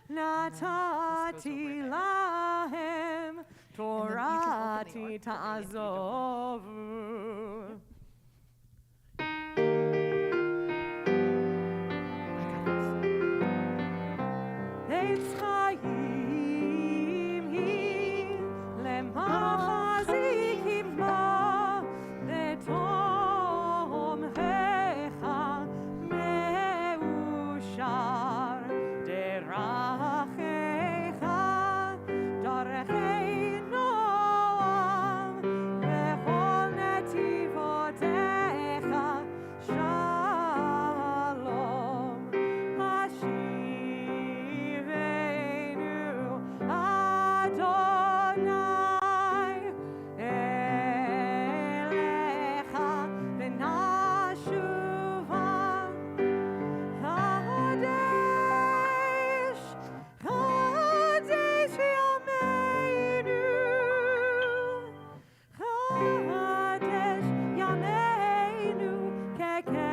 Natati lahem Torati ta'azovu. Eitz chayim hi lemachazikim ba letom hecha meushar derachecha darechei noam bechol netivotecha shalom hashivenu Adonai elecha v'nashuva Kadesh, Kadesh Yameinu, Kadesh Yameinu kekedem.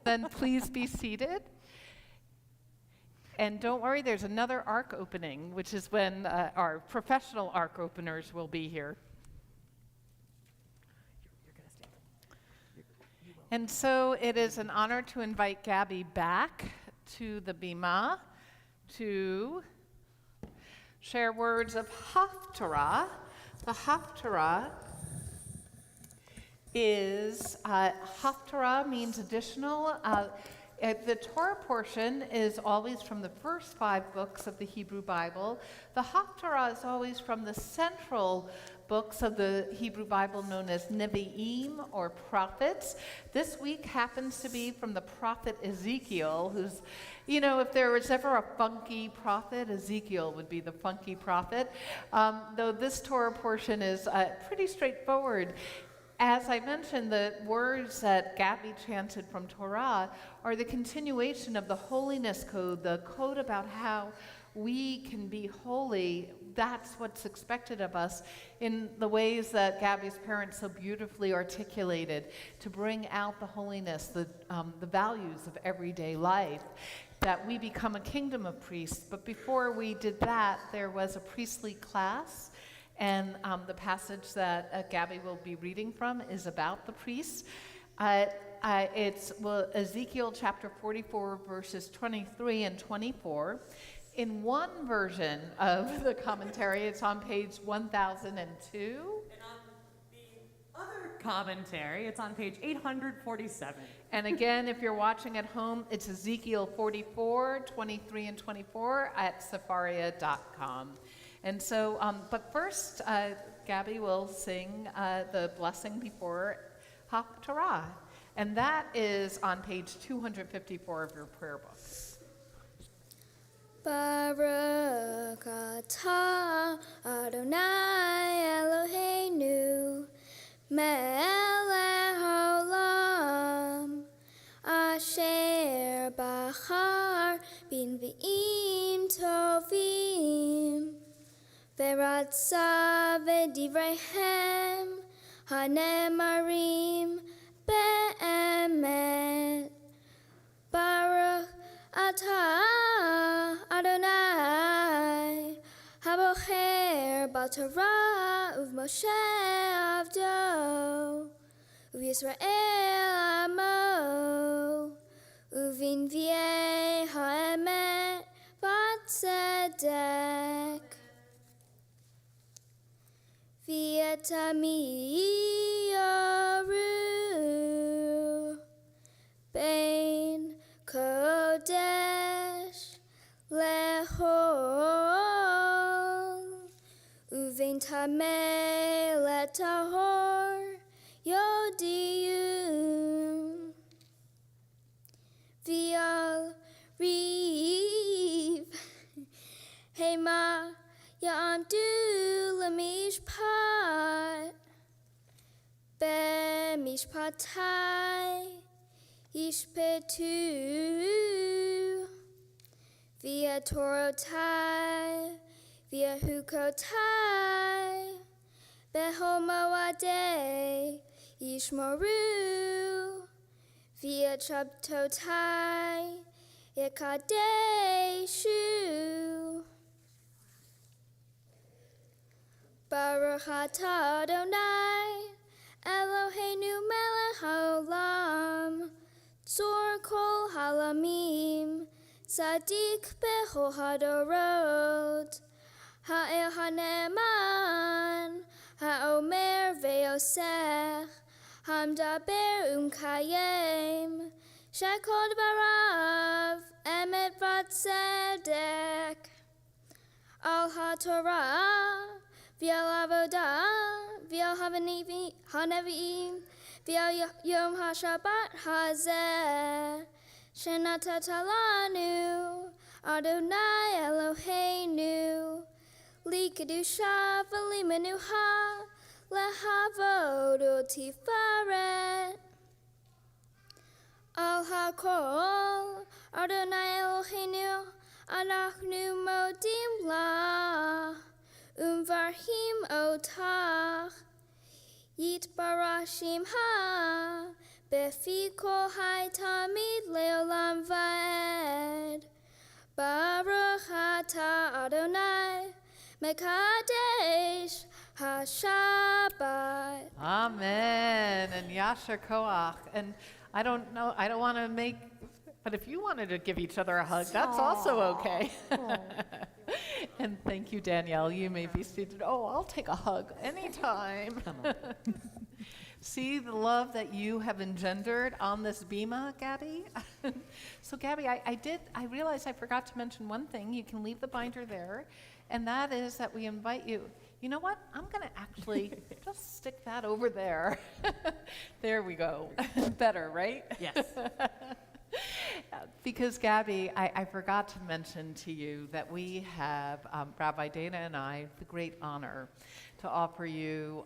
Then please be seated. And don't worry, there's another ark opening, which is when our professional ark openers will be here. And so it is an honor to invite Gabby back to the Bima to share words of Haftarah. The Haftarah is, Haftarah means additional. The Torah portion is always from the first 5 books of the Hebrew Bible. The Haftarah is always from the central books of the Hebrew Bible known as Nevi'im, or prophets. This week happens to be from the prophet Ezekiel, who's, you know, if there was ever a funky prophet, Ezekiel would be the funky prophet. Though this Torah portion is pretty straightforward. As I mentioned, the words that Gabby chanted from Torah are the continuation of the holiness code, the code about how we can be holy. That's what's expected of us in the ways that Gabby's parents so beautifully articulated, to bring out the holiness, the values of everyday life, that we become a kingdom of priests. But before we did that, there was a priestly class. And the passage that Gabby will be reading from is about the priests. It's Ezekiel chapter 44, verses 23 and 24. In one version of the commentary, it's on page 1002. And on the other commentary, it's on page 847. And again, if you're watching at home, it's Ezekiel 44, 23 and 24 at Sepharia.com. And so, but first, Gabby will sing the blessing before Haftarah. And that is on page 254 of your prayer book. Baruch atah Adonai Eloheinu melech haolam asher bachar b'nvi'im tovim v'ratza v'divreihem hanemarim be'emet. Baruch atah Adonai habocher b'Torah uv'Moshe avdo uv'Yisrael amo uv'nvi'ei ha'emet v'tzedek v'yetami yoru bein kodesh lehol uvein tameh letahor yodiyum v'al riv hema ya'amdu lemishpat b'mishpatai yishpetu via Torotai, via Hukotai, Behol Moadei, Yishmoru, via Shabtotai, Yakadeshu. Baruch atah Adonai, Eloheinu melech haolam, Tzor kol halamim, Tzadik bechol hadorot, ha'el haneman, ha'omer ve'osech, hamdaber umkayem, shekol dvarav, emet v'tzedek, al ha'torah, v'al avodah, v'al hanevi'im, v'al yom ha'shabbat hazeh, Shenatatalanu, Adonai Eloheinu, Li kedusha v'li menuha, lehavod u'tifaret. Al hakol, Adonai Eloheinu, anachnu modim la, umvarhim otach, yitbarashim ha, Befi kol hai tamid leolam vaed. Baruch atah Adonai, Mekadesh HaShabbat. Amen. And Yasher Koach. And I don't know, I don't want to make, but if you wanted to give each other a hug, that's also okay. And thank you, Danielle. You may be seated. Oh, I'll take a hug anytime. See the love that you have engendered on this bima, Gabby? So Gabby, I realized I forgot to mention one thing. You can leave the binder there, and that is that we invite you. You know what? I'm going to actually just stick that over there. There we go. Better, right? Yes. Because Gabby, I forgot to mention to you that we have, Rabbi Dana and I, the great honor to offer you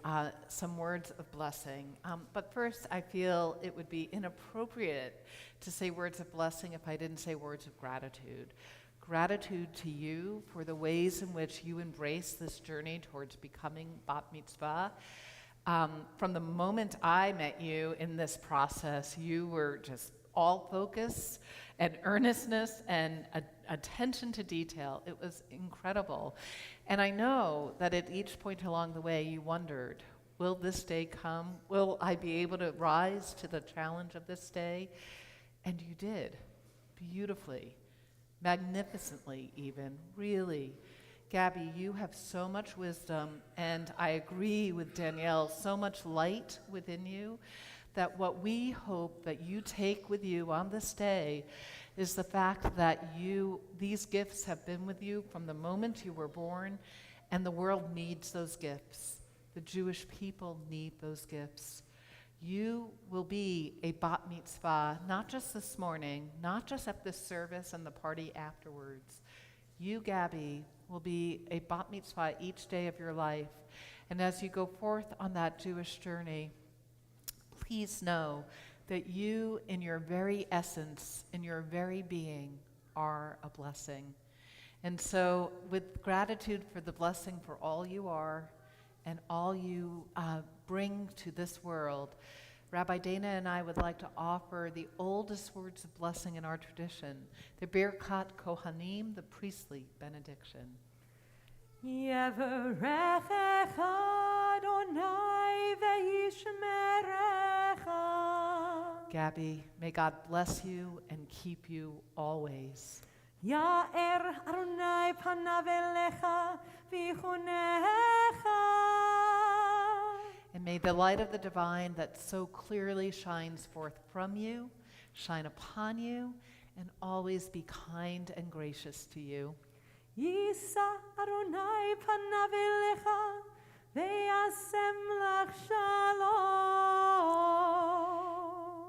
some words of blessing. But first, I feel it would be inappropriate to say words of blessing if I didn't say words of gratitude. Gratitude to you for the ways in which you embrace this journey towards becoming Bat Mitzvah. From the moment I met you in this process, you were just all focus and earnestness and attention to detail. It was incredible. And I know that at each point along the way you wondered, will this day come? Will I be able to rise to the challenge of this day? And you did, beautifully, magnificently even, really. Gabby, you have so much wisdom, and I agree with Danielle, so much light within you, that what we hope that you take with you on this day is the fact that these gifts have been with you from the moment you were born, and the world needs those gifts. The Jewish people need those gifts. You will be a bat mitzvah, not just this morning, not just at this service and the party afterwards. You, Gabby, will be a bat mitzvah each day of your life. And as you go forth on that Jewish journey, please know that you, in your very essence, in your very being, are a blessing. And so, with gratitude for the blessing for all you are and all you bring to this world, Rabbi Dana and I would like to offer the oldest words of blessing in our tradition, the Birkat Kohanim, the priestly benediction. Yevarechecha Adonai ve'yishmerecha. Gabby, may God bless you and keep you always. Ya'er Adonai panav elecha v'yichunecha. And may the light of the divine that so clearly shines forth from you shine upon you and always be kind and gracious to you. Yisa Adonai panav elecha ve'yasem lach shalom.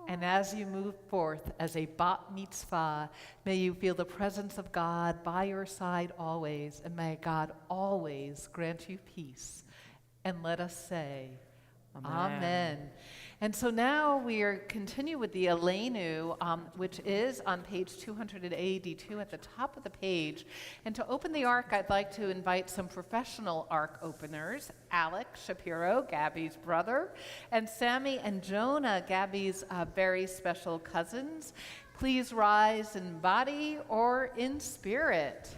And as you move forth as a bat mitzvah, may you feel the presence of God by your side always, and may God always grant you peace. And let us say, Amen. And so now we continue with the Aleinu, which is on page 282 at the top of the page. And to open the ark, I'd like to invite some professional ark openers, Alex Shapiro, Gabby's brother, and Sammy and Jonah, Gabby's very special cousins. Please rise in body or in spirit.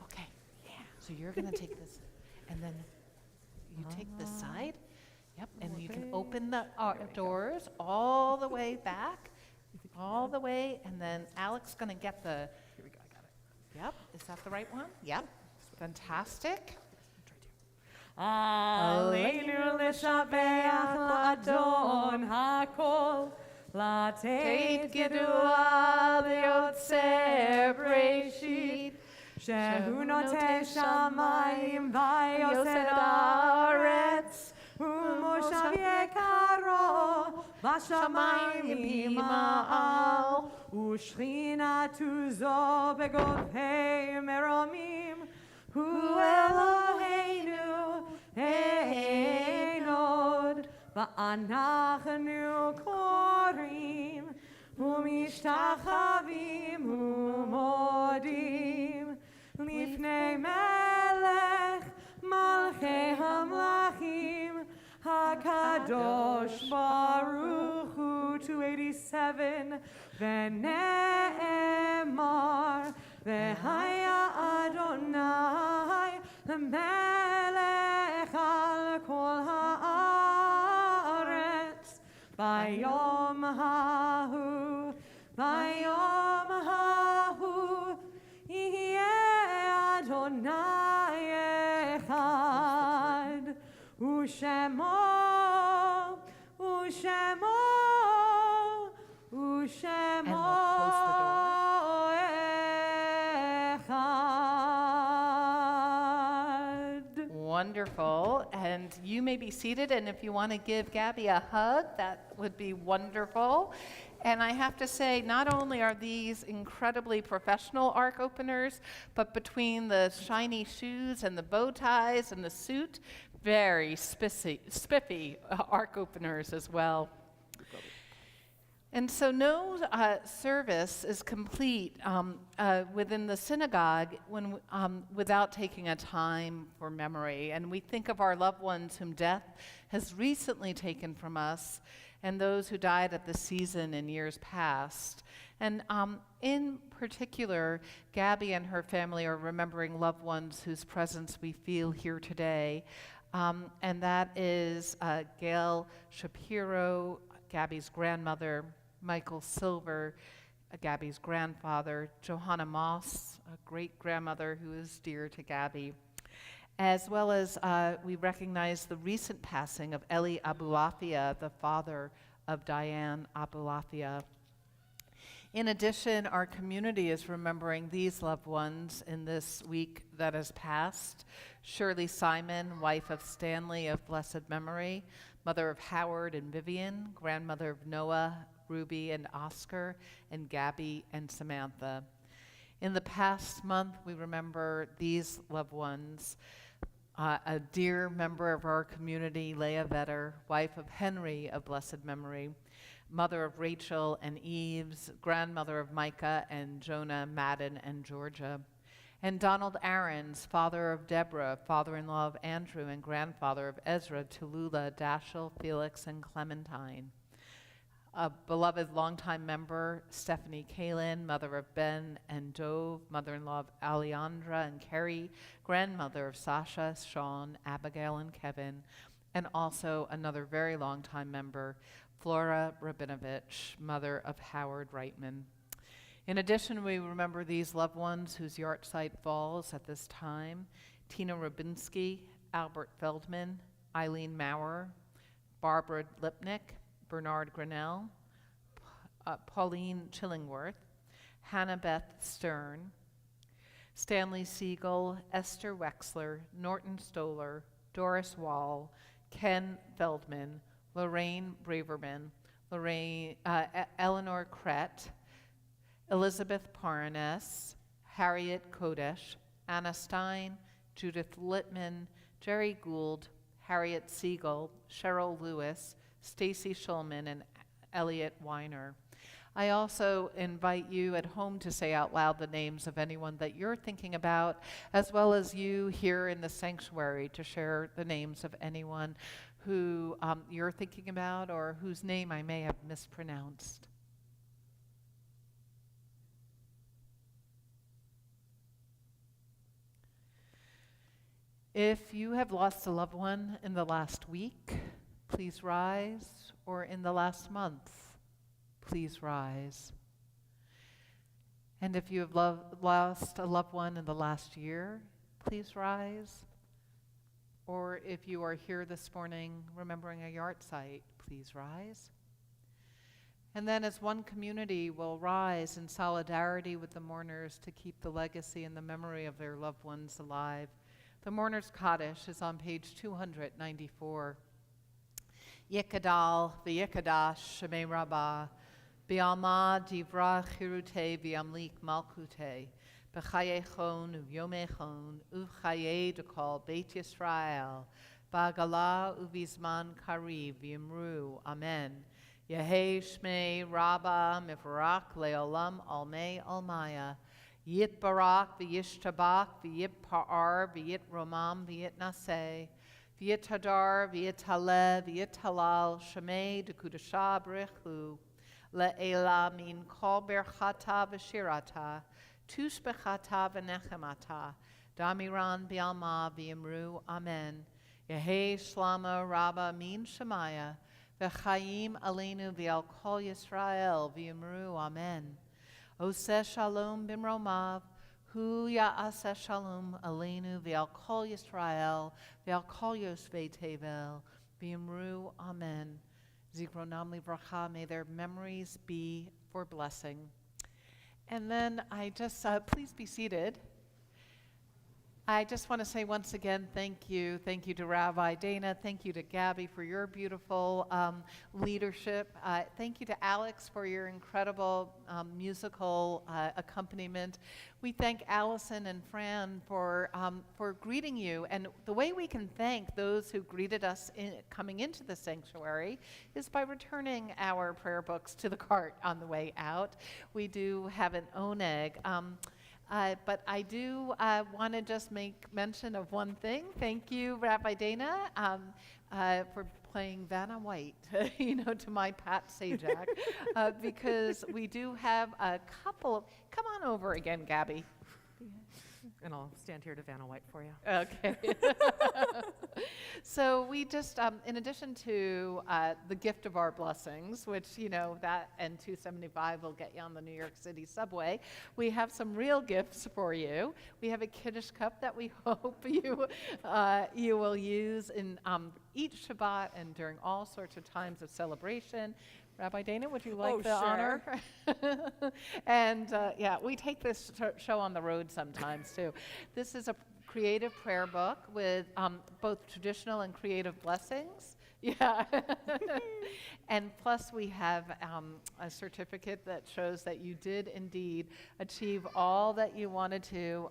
Okay, yeah. So you're going to take this, and then you take this side. Yep, and you can open the doors all the way back, all the way, and then Alex is going to get the, here we go, I got it. Yep, is that the right one? Yep, fantastic. Aleinu l'shabeach la'adon hakol, la'teit gedua li'yotzer breshit, shehu notei shamayim v'yosed haaretz, u'moshav yekaro v'shamayim ma'al, u'shchinatu zo begovhei meromim, hu Eloheinu einod, va'anachnu korim, u'mishtachavim u'modim, lifnei melech malchei hamlachim, HaKadosh Baruch Hu. 287, v'ne'emar V'haya Adonai l'melech al kol haaretz. Bayom hahu, yeh Adonai echad. Ushemo And we'll close the door. echad. Wonderful. And you may be seated, and if you want to give Gabby a hug, that would be wonderful. And I have to say, not only are these incredibly professional ark openers, but between the shiny shoes and the bow ties and the suit, very spiffy ark openers as well. And so no service is complete within the synagogue without taking a time for memory. And we think of our loved ones whom death has recently taken from us, and those who died at the season in years past. And in particular, Gabby and her family are remembering loved ones whose presence we feel here today. And that is Gail Shapiro, Gabby's grandmother, Michael Silver, Gabby's grandfather, Johanna Moss, a great-grandmother who is dear to Gabby, as well as we recognize the recent passing of Eli Abulafia, the father of Diane Abulafia. In addition, our community is remembering these loved ones in this week that has passed. Shirley Simon, wife of Stanley of blessed memory, mother of Howard and Vivian, grandmother of Noah, Ruby and Oscar, and Gabby and Samantha. In the past month, we remember these loved ones. A dear member of our community, Leah Vetter, wife of Henry of blessed memory, mother of Rachel and Eves, grandmother of Micah and Jonah, Madden and Georgia, and Donald Aarons, father of Deborah, father-in-law of Andrew, and grandfather of Ezra, Tallulah, Dashiell, Felix, and Clementine. A beloved longtime member, Stephanie Kalin, mother of Ben and Dove, mother-in-law of Alejandra and Carrie, grandmother of Sasha, Sean, Abigail, and Kevin, and also another very longtime member, Flora Rabinovich, mother of Howard Reitman. In addition, we remember these loved ones whose yahrzeit falls at this time: Tina Rubinsky, Albert Feldman, Eileen Maurer, Barbara Lipnick, Bernard Grinnell, Pauline Chillingworth, Hannah Beth Stern, Stanley Siegel, Esther Wexler, Norton Stoller, Doris Wall, Ken Feldman, Lorraine Braverman, Eleanor Krett, Elizabeth Parnes, Harriet Kodesh, Anna Stein, Judith Littman, Jerry Gould, Harriet Siegel, Cheryl Lewis, Stacy Schulman, and Elliot Weiner. I also invite you at home to say out loud the names of anyone that you're thinking about, as well as you here in the sanctuary to share the names of anyone who you're thinking about or whose name I may have mispronounced. If you have lost a loved one in the last week, please rise, or in the last month, please rise. And if you have lost a loved one in the last year, please rise. Or if you are here this morning remembering a yahrzeit, please rise. And then as one community will rise in solidarity with the mourners to keep the legacy and the memory of their loved ones alive. The Mourner's Kaddish is on page 294. Yikadal v'yikadash shemei rabbah, bi'alma divra chirute v'amlik malkute, b'chayechon u'yomechon u'chaye dekol Beit Yisrael, ba'gala u'vizman kariv v'yimru, amen. Yehei shmei rabbah mivarak le'olam almei almaya, Yit barak v'yishtabak v'yitpa'ar v'yitromam v'yitnaseh, v'yithadar v'yithaleh v'yithalal shemei dekudasha b'rechu le'ela min kol berchata v'shirata tushbechata v'nechemata, damiran bialma v'yimru amen, Yehi shlama rabba min shemaya, v'chaim aleinu v'al kol Yisrael v'yimru amen. Oseh shalom bimromav, hu ya'aseh shalom aleinu v'al kol Yisrael v'al kol Yoshvei Tevel v'yimru amen. Zikronam livracha, may their memories be for blessing. And then I just, please be seated. I just want to say once again, thank you. Thank you to Rabbi Dana. Thank you to Gabby for your beautiful leadership. Thank you to Alex for your incredible musical accompaniment. We thank Allison and Fran for greeting you. And the way we can thank those who greeted us coming into the sanctuary is by returning our prayer books to the cart on the way out. We do have an oneg. But I do want to just make mention of one thing. Thank you, Rabbi Dana, for playing Vanna White, to my Pat Sajak, because we do have a couple of, come on over again, Gabby. And I'll stand here to Vanna White for you. Okay. So we just, in addition to the gift of our blessings, which, that and $2.75 will get you on the New York City subway, we have some real gifts for you. We have a Kiddush cup that we hope you will use in each Shabbat and during all sorts of times of celebration. Rabbi Dana, would you like the honor? And we take this show on the road sometimes too. This is a creative prayer book with both traditional and creative blessings. Yeah. And plus we have a certificate that shows that you did indeed achieve all that you wanted to.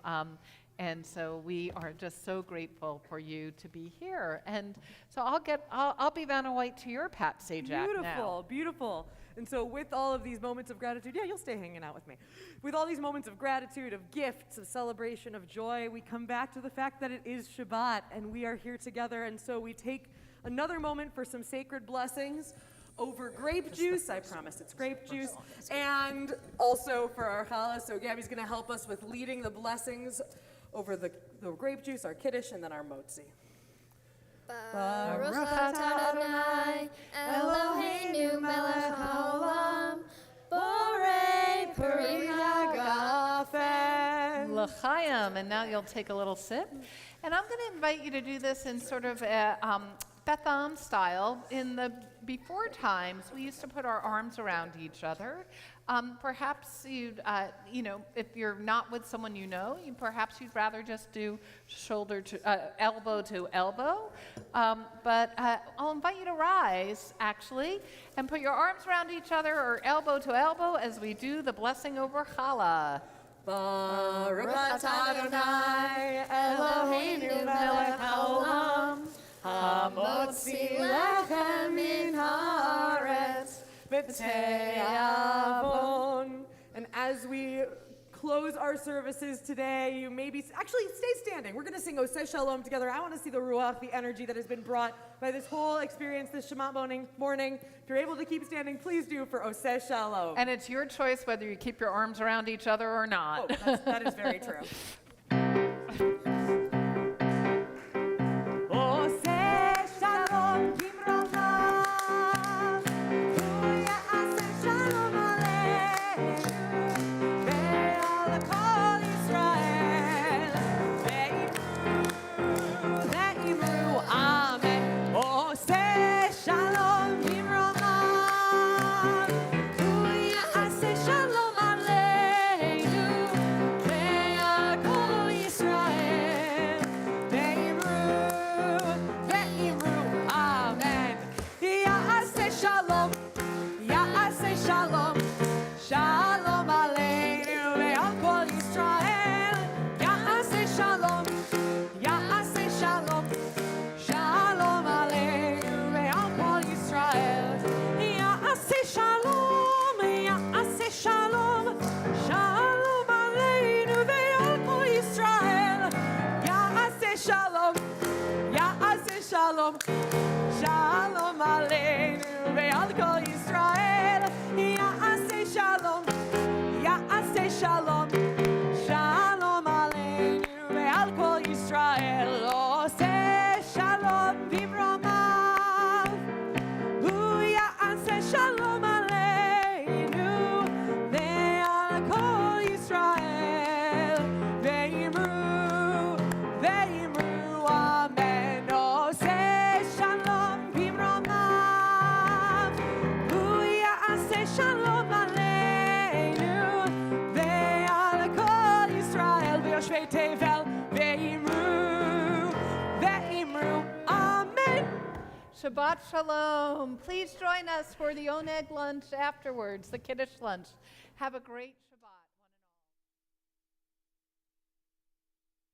And so we are just so grateful for you to be here. And so I'll be Vanna White to your Pat Sajak now. Beautiful. And so with all of these moments of gratitude, you'll stay hanging out with me. With all these moments of gratitude, of gifts, of celebration, of joy, we come back to the fact that it is Shabbat and we are here together. And so we take another moment for some sacred blessings over grape juice. I promise it's grape juice. And also for our challah. So Gabby's going to help us with leading the blessings over the grape juice, our kiddush, and then our motzi. Baruch atah Adonai, Eloheinu melech haolam, borei peri hagafen. L'chaim, and now you'll take a little sip. And I'm going to invite you to do this in sort of a Beth Am style. In the before times, we used to put our arms around each other. Perhaps you'd, if you're not with someone perhaps you'd rather just do elbow to elbow. But I'll invite you to rise, actually, and put your arms around each other or elbow to elbow as we do the blessing over challah. Baruch atah Adonai, Eloheinu melech haolam, hamotzi lechem min haaretz, v'te'avon. And as we close our services today, you maybe actually stay standing. We're going to sing Oseh Shalom together. I want to see the ruach, the energy that has been brought by this whole experience this Shabbat morning. If you're able to keep standing, please do for Oseh Shalom. And it's your choice whether you keep your arms around each other or not. Oh, that is very true. Shalom, Shalom Aleinu ve'al kol Yisrael. Ya'aseh Shalom, Ya'aseh Shalom, tevel, ve'imru, amen. Shabbat Shalom. Please join us for the Oneg lunch afterwards, the Kiddush lunch. Have a great